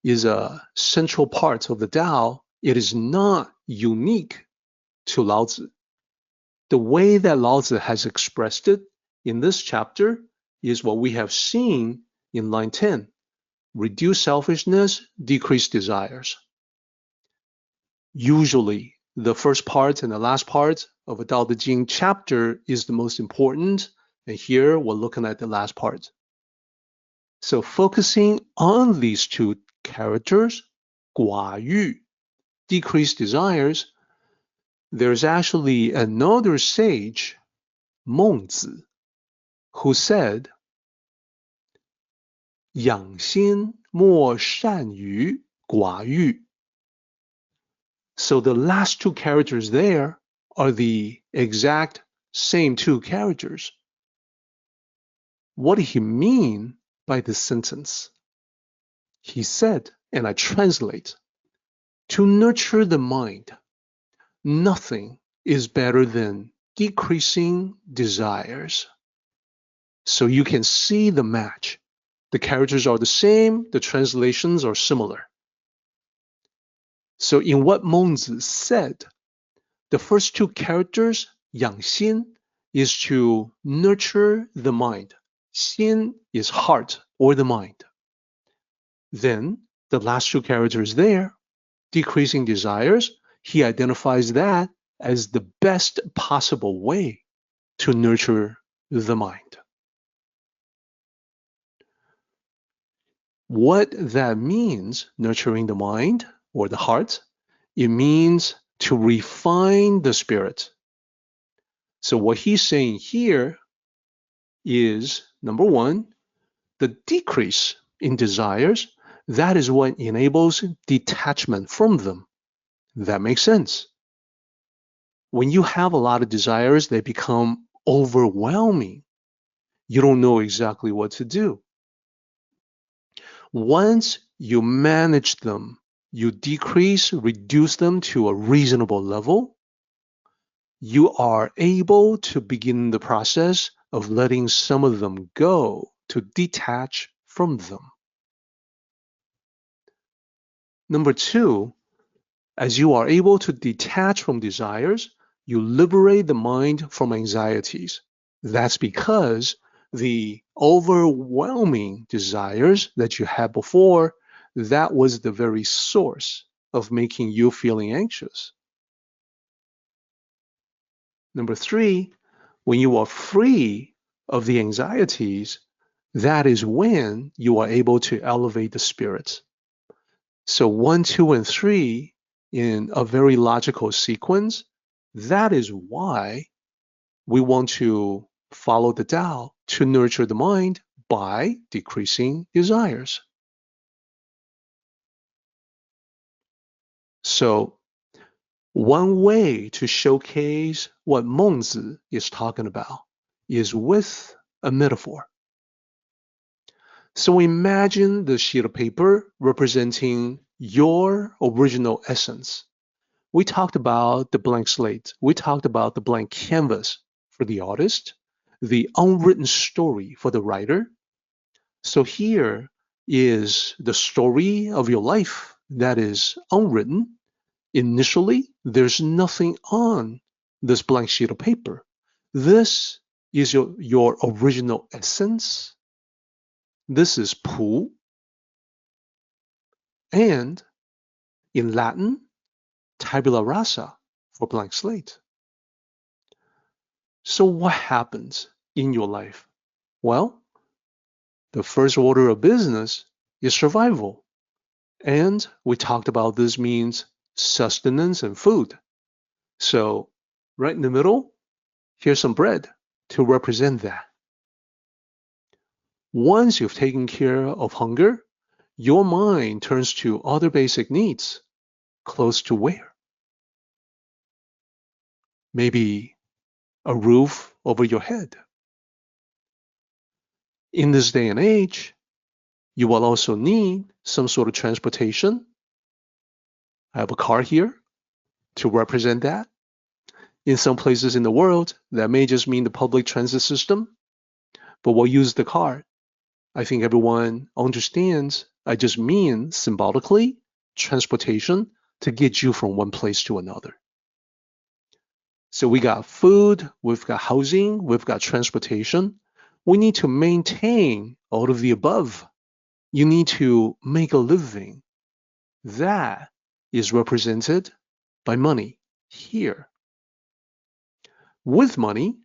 is a central part of the Tao. It is not unique to Lao Tzu. The way that Lao Tzu has expressed it in this chapter is what we have seen in line 10. Reduce selfishness, decrease desires. Usually, the first part and the last part of a Tao Te Ching chapter is the most important, and here we're looking at the last part. So focusing on these two characters, 寡欲, decrease desires, there's actually another sage, 孟子, who said, 养心莫善于寡欲. So the last two characters there are the exact same two characters. What did he mean by this sentence? He said, and I translate, to nurture the mind, nothing is better than decreasing desires. So you can see the match. The characters are the same, the translations are similar. So in what Mengzi said, the first two characters, 养心, is to nurture the mind. 心 is heart or the mind. Then the last two characters there, decreasing desires, he identifies that as the best possible way to nurture the mind. What that means, nurturing the mind or the heart, it means to refine the spirit. So what he's saying here is, number one, the decrease in desires, that is what enables detachment from them. That makes sense. When you have a lot of desires, they become overwhelming. You don't know exactly what to do. Once you manage them, you reduce them to a reasonable level, you are able to begin the process of letting some of them go, to detach from them. Number two, as you are able to detach from desires, you liberate the mind from anxieties. That's because the overwhelming desires that you had before, that was the very source of making you feeling anxious. Number three, when you are free of the anxieties, that is when you are able to elevate the spirits. So 1, 2, and 3 in a very logical sequence, that is why we want to follow the Tao to nurture the mind by decreasing desires. So one way to showcase what Mengzi is talking about is with a metaphor. So imagine the sheet of paper representing your original essence. We talked about the blank slate. We talked about the blank canvas for the artist, the unwritten story for the writer. So here is the story of your life that is unwritten. Initially, there's nothing on this blank sheet of paper. This is your original essence. This is Pu. And in Latin, tabula rasa for blank slate. So what happens in your life? Well, the first order of business is survival. And we talked about this means sustenance and food. So right in the middle, here's some bread to represent that. Once you've taken care of hunger, your mind turns to other basic needs. Close to where? Maybe a roof over your head. In this day and age, you will also need some sort of transportation. I have a car here to represent that. In some places in the world, that may just mean the public transit system, but we'll use the car. I think everyone understands I just mean symbolically transportation to get you from one place to another. So we got food, we've got housing, we've got transportation. We need to maintain all of the above. You need to make a living. That is represented by money here. With money,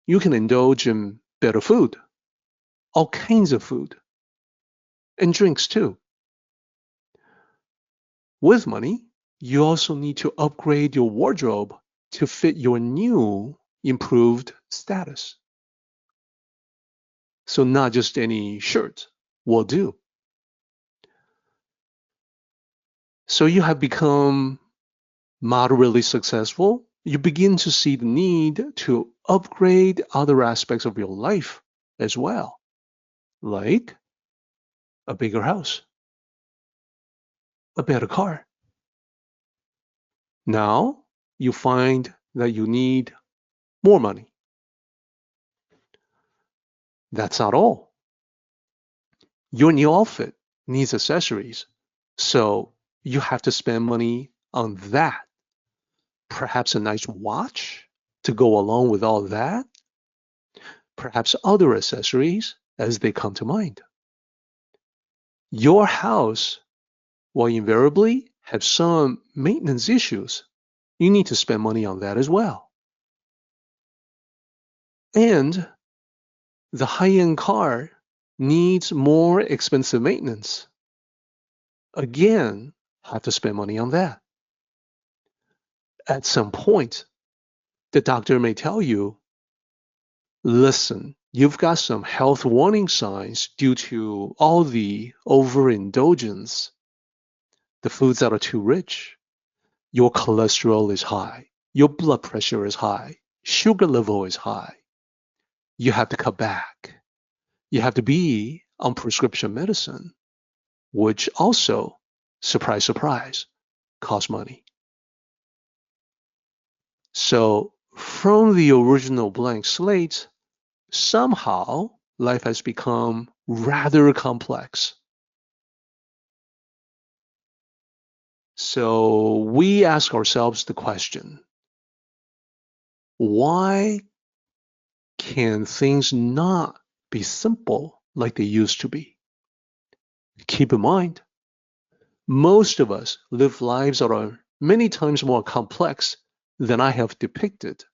you can indulge in better food, all kinds of food, and drinks too. With money, you also need to upgrade your wardrobe to fit your new, improved status. So not just any shirt will do. So you have become moderately successful. You begin to see the need to upgrade other aspects of your life as well, like a bigger house, a better car. Now you find that you need more money. That's not all. Your new outfit needs accessories, so you have to spend money on that. Perhaps a nice watch to go along with all that. Perhaps other accessories as they come to mind. Your house will invariably have some maintenance issues. You need to spend money on that as well. And the high-end car needs more expensive maintenance. Again, have to spend money on that. At some point, the doctor may tell you, listen, you've got some health warning signs due to all the overindulgence, the foods that are too rich. Your cholesterol is high, your blood pressure is high, sugar level is high. You have to cut back. You have to be on prescription medicine, which also, surprise, surprise, costs money. So from the original blank slate, somehow life has become rather complex. So we ask ourselves the question, Why can things not be simple like they used to be? Keep in mind, most of us live lives that are many times more complex than I have depicted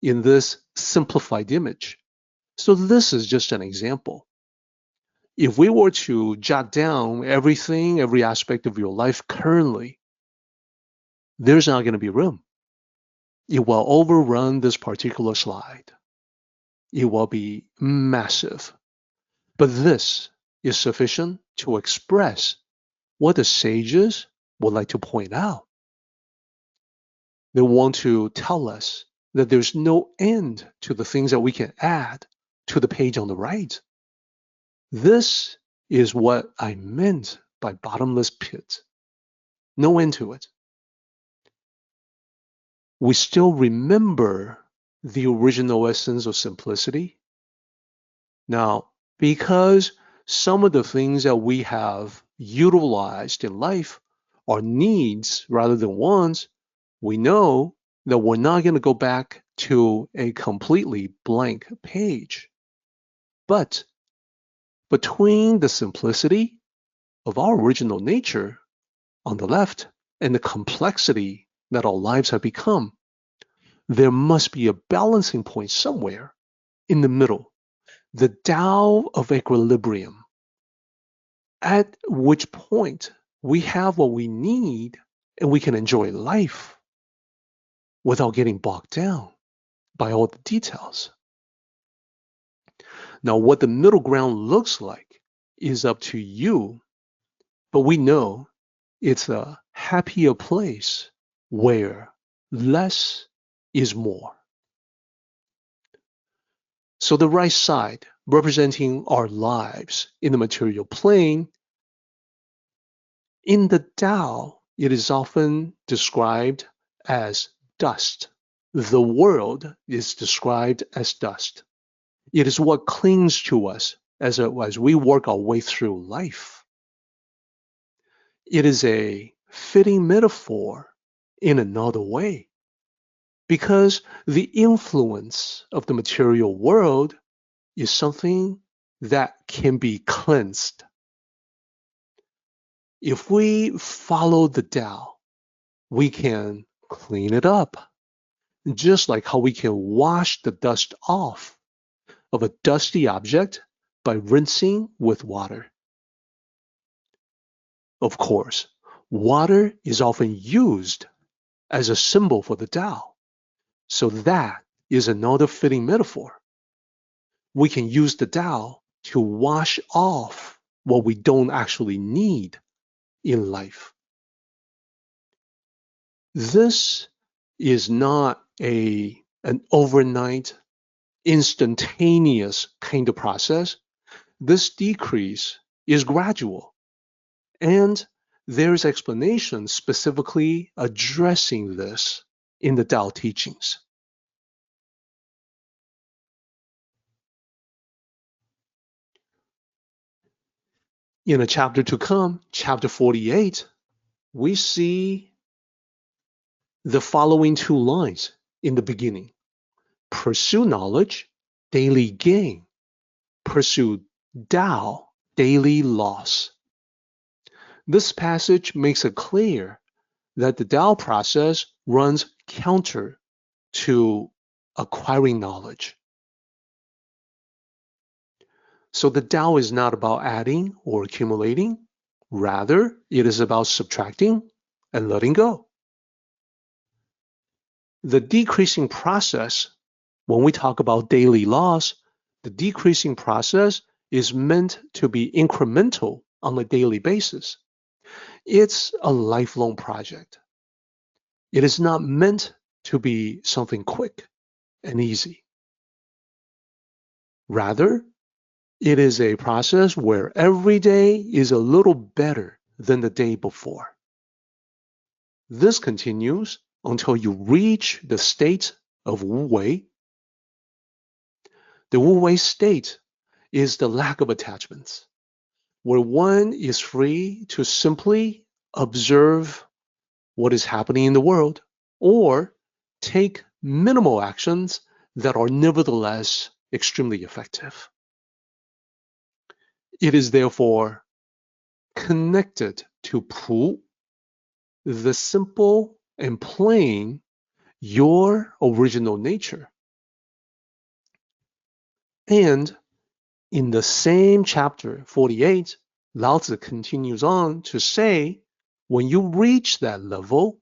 in this simplified image. So this is just an example. If we were to jot down everything, every aspect of your life currently, there's not going to be room. It will overrun this particular slide. It will be massive. But this is sufficient to express what the sages would like to point out. They want to tell us that there's no end to the things that we can add to the page on the right. This is what I meant by bottomless pit. No end to it. We still remember the original essence of simplicity. Now, because some of the things that we have utilized in life are needs rather than wants, we know that we're not going to go back to a completely blank page. But between the simplicity of our original nature on the left and the complexity that our lives have become, there must be a balancing point somewhere in the middle, the Tao of equilibrium, at which point we have what we need and we can enjoy life without getting bogged down by all the details. Now, what the middle ground looks like is up to you, but we know it's a happier place where less is more. So the right side, representing our lives in the material plane, in the Tao, it is often described as dust. The world is described as dust. It is what clings to us as we work our way through life. It is a fitting metaphor in another way, because the influence of the material world is something that can be cleansed. If we follow the Tao, we can clean it up, just like how we can wash the dust off of a dusty object by rinsing with water. Of course, water is often used as a symbol for the Tao, so that is another fitting metaphor. We can use the Tao to wash off what we don't actually need in life. This is not an overnight, instantaneous kind of process. This decrease is gradual, and there's explanation specifically addressing this in the Tao teachings. In a chapter to come, chapter 48, we see the following two lines in the beginning. Pursue knowledge, daily gain. Pursue Tao, daily loss. This passage makes it clear that the Tao process runs counter to acquiring knowledge. So the Tao is not about adding or accumulating. Rather, it is about subtracting and letting go. The decreasing process, when we talk about daily loss, the decreasing process is meant to be incremental on a daily basis. It's a lifelong project. It is not meant to be something quick and easy. Rather, it is a process where every day is a little better than the day before. This continues until you reach the state of Wu Wei. The Wu Wei state is the lack of attachments, where one is free to simply observe what is happening in the world or take minimal actions that are nevertheless extremely effective. It is therefore connected to pu, the simple and plain, your original nature. And in the same chapter 48, Lao Tzu continues on to say, when you reach that level,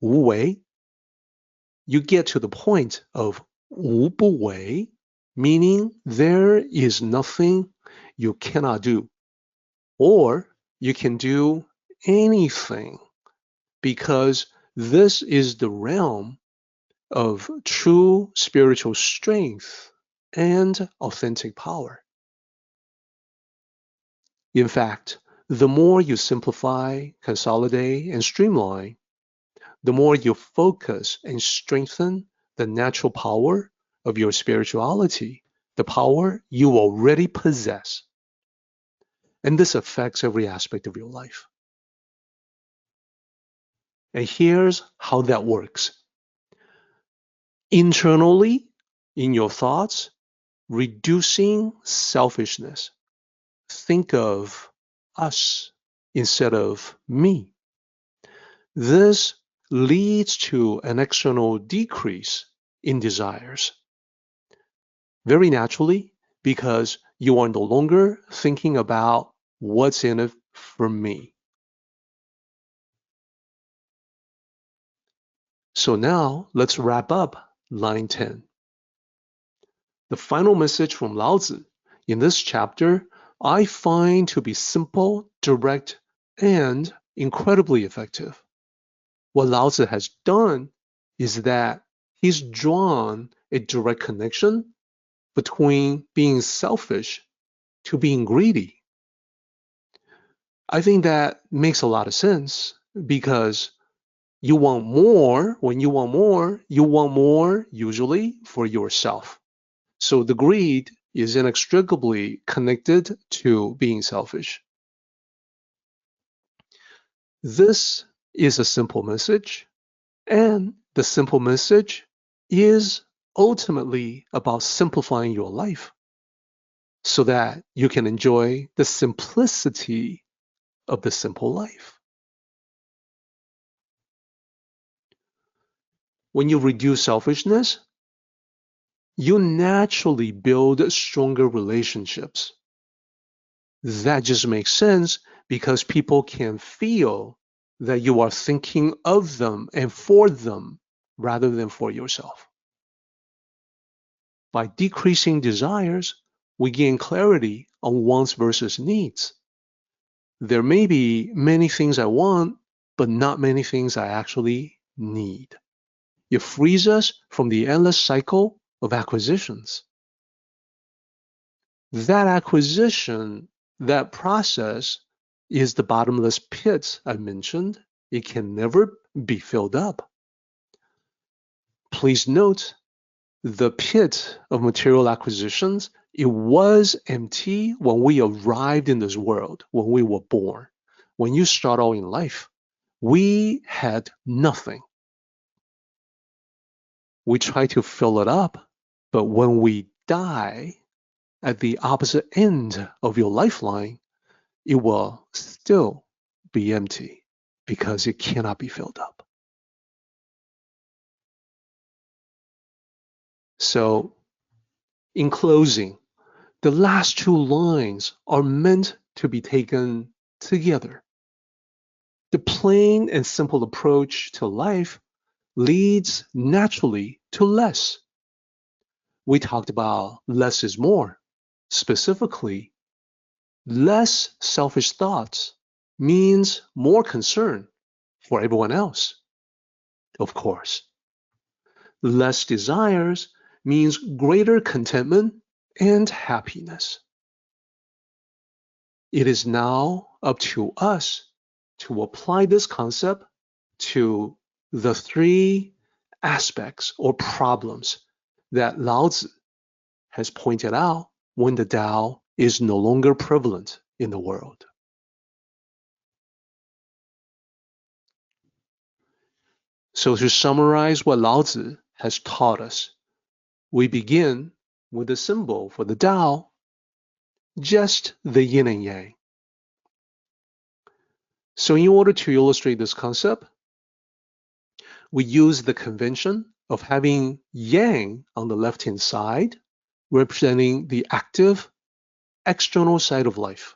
wu wei, you get to the point of wu bu wei, meaning there is nothing you cannot do, or you can do anything, because this is the realm of true spiritual strength and authentic power. In fact, the more you simplify, consolidate, and streamline, the more you focus and strengthen the natural power of your spirituality, the power you already possess. And this affects every aspect of your life. And here's how that works. Internally, in your thoughts, reducing selfishness. Think of us instead of me. This leads to an external decrease in desires. Very naturally, because you are no longer thinking about what's in it for me. So now let's wrap up line 10. The final message from Lao Tzu in this chapter I find to be simple, direct, and incredibly effective. What Lao Tzu has done is that he's drawn a direct connection between being selfish to being greedy. I think that makes a lot of sense, because you want more. When you want more usually for yourself. So the greed is inextricably connected to being selfish. This is a simple message, and the simple message is ultimately about simplifying your life so that you can enjoy the simplicity of the simple life. When you reduce selfishness, you naturally build stronger relationships. That just makes sense because people can feel that you are thinking of them and for them rather than for yourself. By decreasing desires, we gain clarity on wants versus needs. There may be many things I want, but not many things I actually need. It frees us from the endless cycle of acquisitions. That acquisition, that process, is the bottomless pit I mentioned. It can never be filled up. Please note, the pit of material acquisitions, it was empty when we arrived in this world, when we were born. When you start out in life, we had nothing. We try to fill it up, but when we die at the opposite end of your lifeline, it will still be empty because it cannot be filled up. So, in closing, the last two lines are meant to be taken together. The plain and simple approach to life leads naturally to less. We talked about less is more. Specifically, less selfish thoughts means more concern for everyone else, of course. Less desires means greater contentment and happiness. It is now up to us to apply this concept to the three aspects or problems that Lao Tzu has pointed out when the Tao is no longer prevalent in the world. So to summarize what Lao Tzu has taught us. We begin with the symbol for the Tao, just the yin and yang. So in order to illustrate this concept, we use the convention of having yang on the left-hand side, representing the active, external side of life.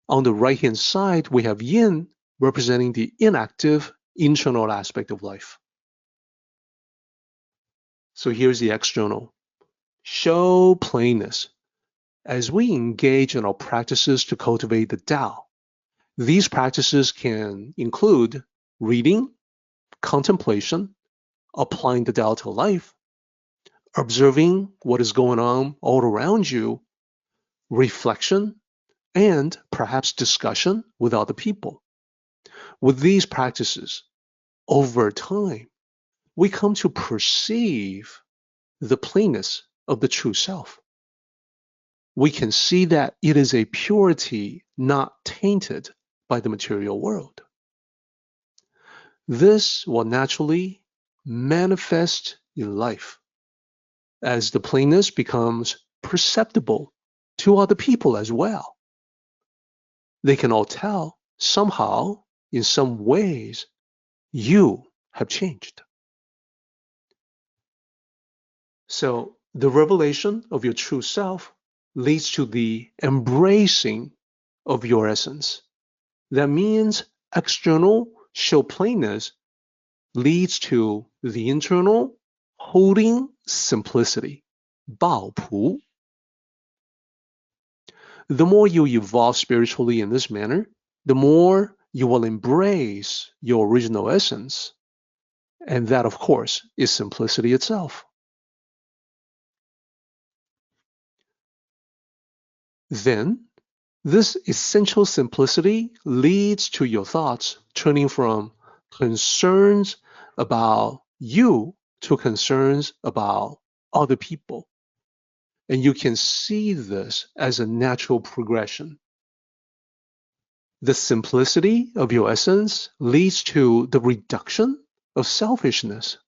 On the right-hand side, we have yin, representing the inactive, internal aspect of life. So here's the external. Show plainness. As we engage in our practices to cultivate the Tao, these practices can include reading, contemplation, applying the Tao to life, observing what is going on all around you, reflection, and perhaps discussion with other people. With these practices, over time, we come to perceive the plainness of the true self. We can see that it is a purity not tainted by the material world. This will naturally manifest in life as the plainness becomes perceptible to other people as well. They can all tell somehow, in some ways, you have changed. So the revelation of your true self leads to the embracing of your essence. That means external show plainness leads to the internal holding simplicity, 抱朴. The more you evolve spiritually in this manner, the more you will embrace your original essence. And that, of course, is simplicity itself. Then, this essential simplicity leads to your thoughts turning from concerns about you to concerns about other people. And you can see this as a natural progression. The simplicity of your essence leads to the reduction of selfishness.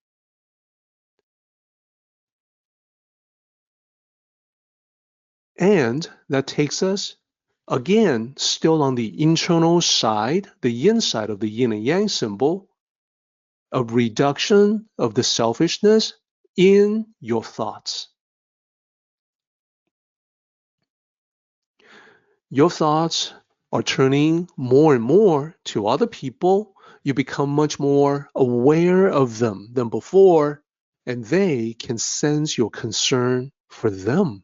And that takes us, again, still on the internal side, the yin side of the yin and yang symbol, a reduction of the selfishness in your thoughts. Your thoughts are turning more and more to other people. You become much more aware of them than before, and they can sense your concern for them.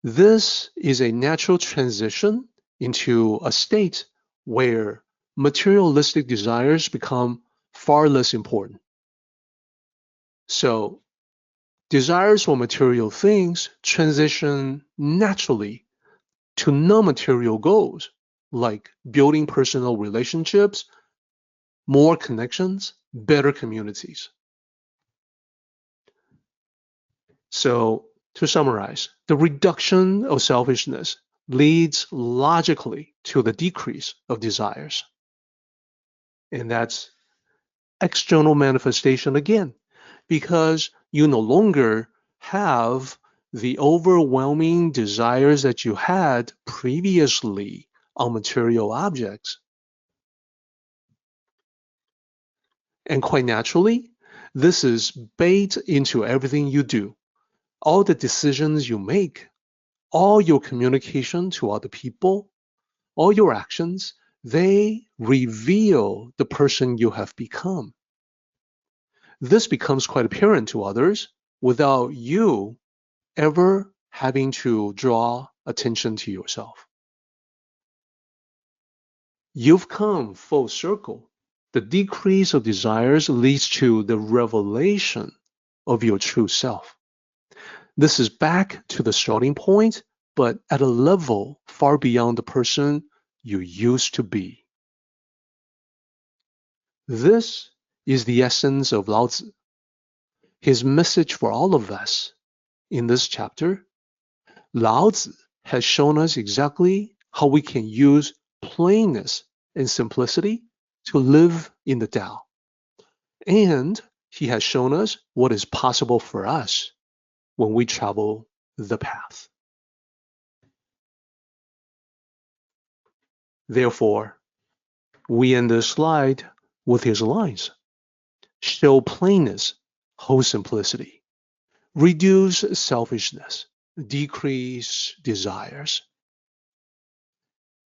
This is a natural transition into a state where materialistic desires become far less important. So, desires for material things transition naturally to non-material goals, like building personal relationships, more connections, better communities. So, to summarize, the reduction of selfishness leads logically to the decrease of desires. And that's external manifestation again, because you no longer have the overwhelming desires that you had previously on material objects. And quite naturally, this is baked into everything you do. All the decisions you make, all your communication to other people, all your actions, they reveal the person you have become. This becomes quite apparent to others without you ever having to draw attention to yourself. You've come full circle. The decrease of desires leads to the revelation of your true self. This is back to the starting point, but at a level far beyond the person you used to be. This is the essence of Lao Tzu. His message for all of us in this chapter, Lao Tzu has shown us exactly how we can use plainness and simplicity to live in the Tao. And he has shown us what is possible for us when we travel the path. Therefore, we end this slide with his lines. Show plainness, hold simplicity. Reduce selfishness, decrease desires.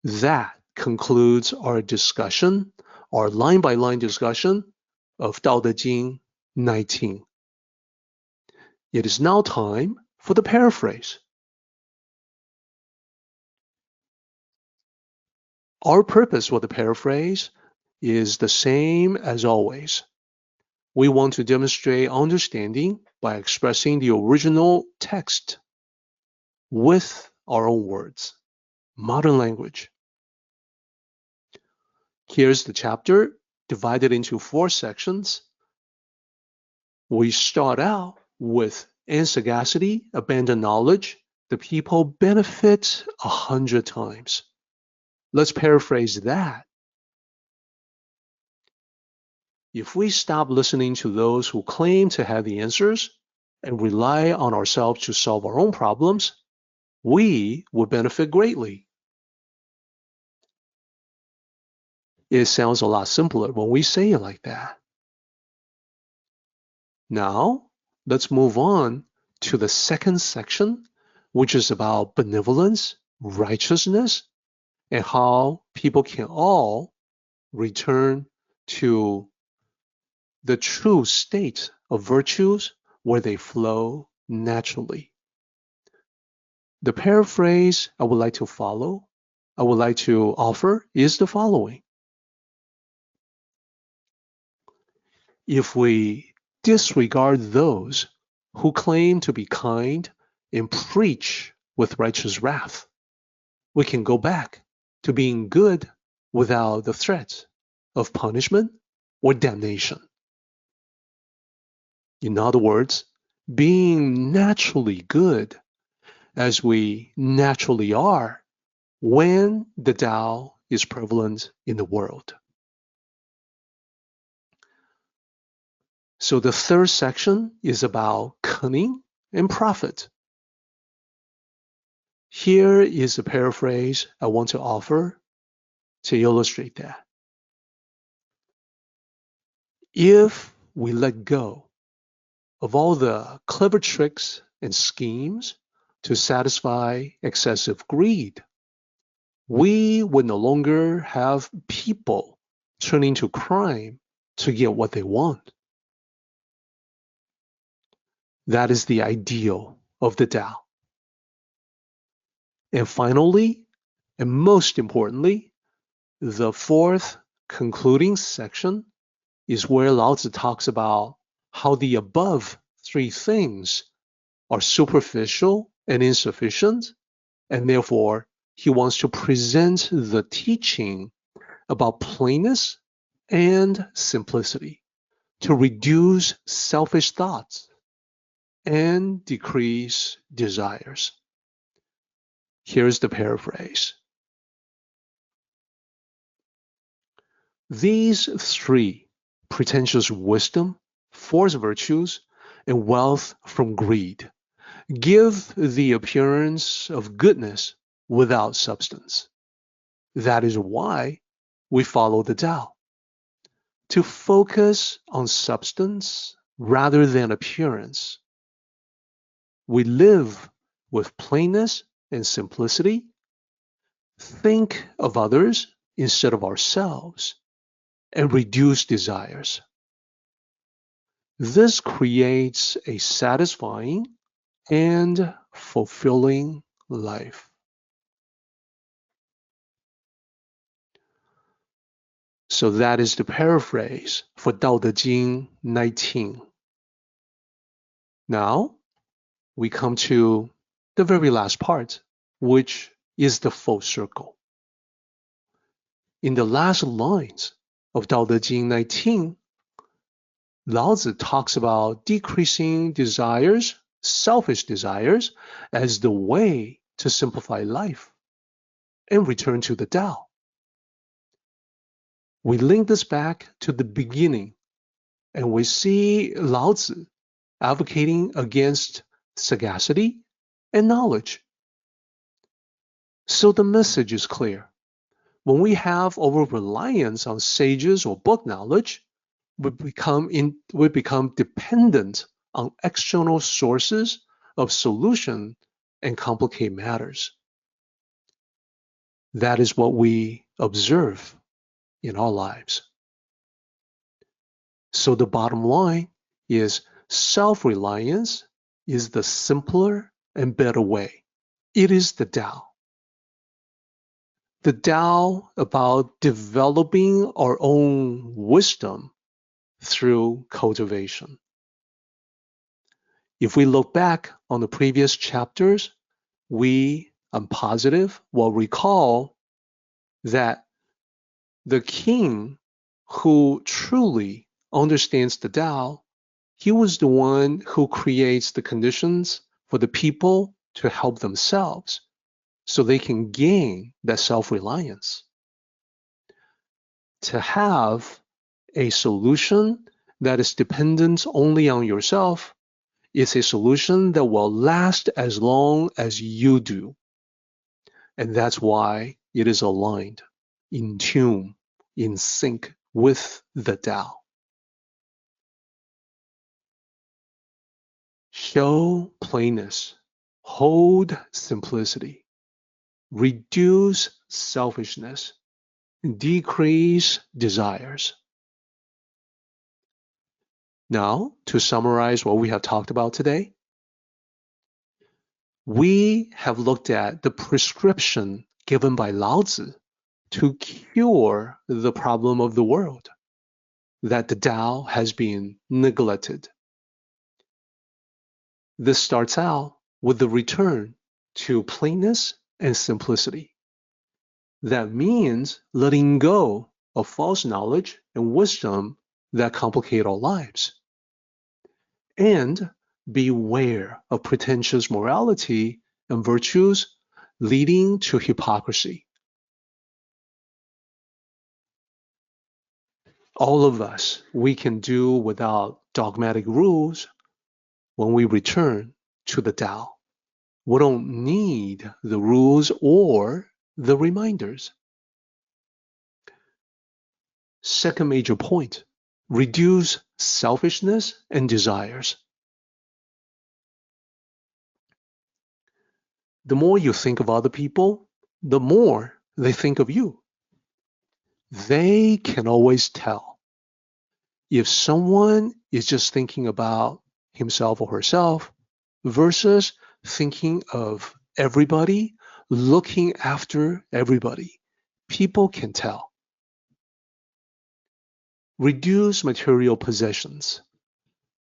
That concludes our discussion, our line-by-line discussion of Tao Te Ching 19. It is now time for the paraphrase. Our purpose for the paraphrase is the same as always. We want to demonstrate understanding by expressing the original text with our own words, modern language. Here's the chapter divided into 4 sections. We start out with "and sagacity, abandon knowledge, the people benefit 100 times." Let's paraphrase that. If we stop listening to those who claim to have the answers and rely on ourselves to solve our own problems, we would benefit greatly. It sounds a lot simpler when we say it like that. Now, let's move on to the second section, which is about benevolence, righteousness, and how people can all return to the true state of virtues where they flow naturally. The paraphrase I would like to offer is the following. If we disregard those who claim to be kind and preach with righteous wrath, we can go back to being good without the threat of punishment or damnation. In other words, being naturally good as we naturally are when the Tao is prevalent in the world. So the third section is about cunning and profit. Here is a paraphrase I want to offer to illustrate that. If we let go of all the clever tricks and schemes to satisfy excessive greed, we would no longer have people turning to crime to get what they want. That is the ideal of the Tao. And finally, and most importantly, the fourth concluding section is where Lao Tzu talks about how the above 3 things are superficial and insufficient, and therefore he wants to present the teaching about plainness and simplicity to reduce selfish thoughts and decrease desires. Here's the paraphrase. These 3, pretentious wisdom, force virtues, and wealth from greed, give the appearance of goodness without substance. That is why we follow the Tao. To focus on substance rather than appearance. We live with plainness and simplicity. Think of others instead of ourselves and reduce desires. This creates a satisfying and fulfilling life. So that is the paraphrase for Tao Te Ching 19. Now, we come to the very last part, which is the full circle. In the last lines of Tao Te Ching 19, Lao Tzu talks about decreasing desires, selfish desires, as the way to simplify life and return to the Tao. We link this back to the beginning and we see Lao Tzu advocating against sagacity and knowledge. So the message is clear. When we have over-reliance on sages or book knowledge, we become dependent on external sources of solution and complicate matters. That is what we observe in our lives. So the bottom line is self-reliance is the simpler and better way. It is the Tao. The Tao about developing our own wisdom through cultivation. If we look back on the previous chapters, I'm positive, will recall that the king who truly understands the Tao, he was the one who creates the conditions for the people to help themselves so they can gain that self-reliance. To have a solution that is dependent only on yourself is a solution that will last as long as you do. And that's why it is aligned, in tune, in sync with the Tao. Show plainness, hold simplicity, reduce selfishness, decrease desires. Now, to summarize what we have talked about today, we have looked at the prescription given by Lao Tzu to cure the problem of the world, that the Tao has been neglected. This starts out with the return to plainness and simplicity. That means letting go of false knowledge and wisdom that complicate our lives. And beware of pretentious morality and virtues leading to hypocrisy. All of us, we can do without dogmatic rules when we return to the Tao. We don't need the rules or the reminders. Second major point, reduce selfishness and desires. The more you think of other people, the more they think of you. They can always tell if someone is just thinking about himself or herself versus thinking of everybody, looking after everybody. People can tell. Reduce material possessions.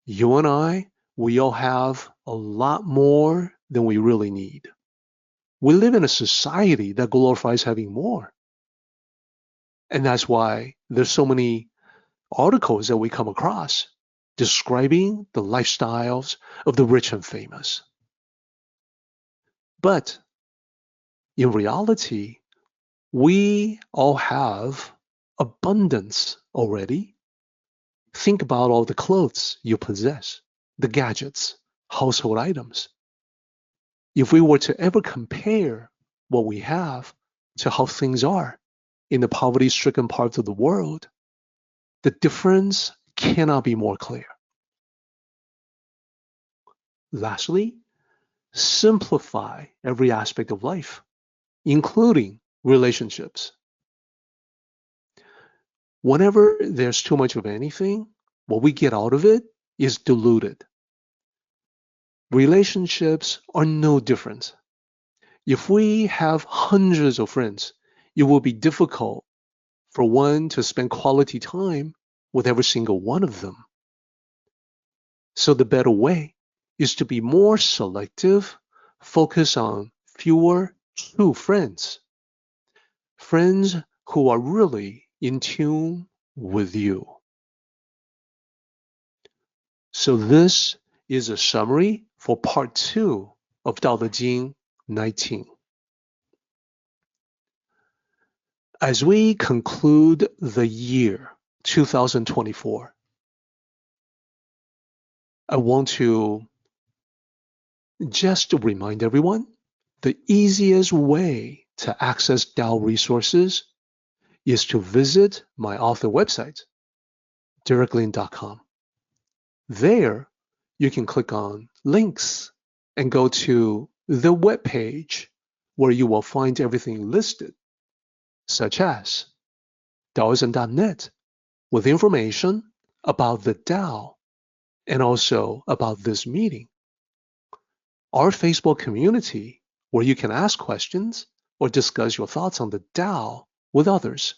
You and I, we all have a lot more than we really need. We live in a society that glorifies having more. And that's why there's so many articles that we come across describing the lifestyles of the rich and famous. But in reality, we all have abundance already. Think about all the clothes you possess, the gadgets, household items. If we were to ever compare what we have to how things are in the poverty-stricken parts of the world, the difference cannot be more clear. Lastly, simplify every aspect of life, including relationships. Whenever there's too much of anything, what we get out of it is diluted. Relationships are no different. If we have hundreds of friends, it will be difficult for one to spend quality time with every single one of them. So the better way is to be more selective, focus on fewer true friends. Friends who are really in tune with you. So this is a summary for part 2 of Tao Te Ching 19. As we conclude the year 2024, I want to just remind everyone the easiest way to access Tao resources is to visit my author website, derekling.com. There, you can click on links and go to the web page where you will find everything listed, such as Taoism.net, with information about the Tao and also about this meeting. Our Facebook community, where you can ask questions or discuss your thoughts on the Tao with others.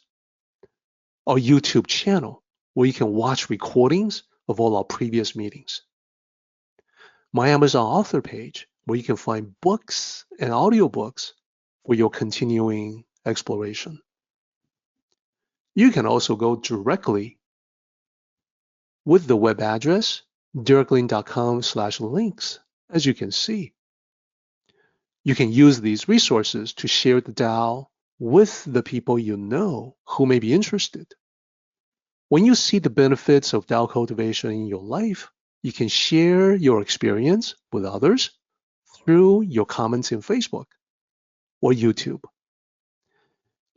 Our YouTube channel, where you can watch recordings of all our previous meetings. My Amazon author page, where you can find books and audiobooks for your continuing exploration. You can also go directly with the web address derekling.com/links, as you can see. You can use these resources to share the Tao with the people you know who may be interested. When you see the benefits of Tao cultivation in your life, you can share your experience with others through your comments in Facebook or YouTube.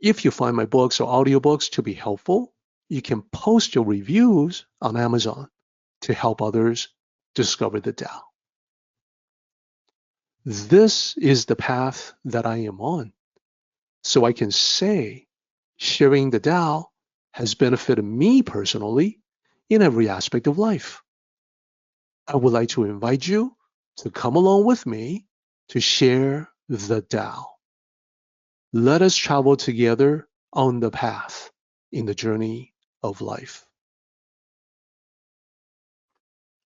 If you find my books or audiobooks to be helpful, you can post your reviews on Amazon to help others discover the Tao. This is the path that I am on. So I can say sharing the Tao has benefited me personally in every aspect of life. I would like to invite you to come along with me to share the Tao. Let us travel together on the path in the journey of life.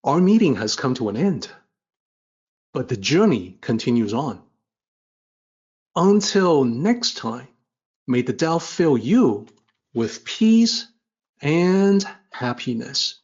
Our meeting has come to an end, but the journey continues on. Until next time, may the Tao fill you with peace and happiness.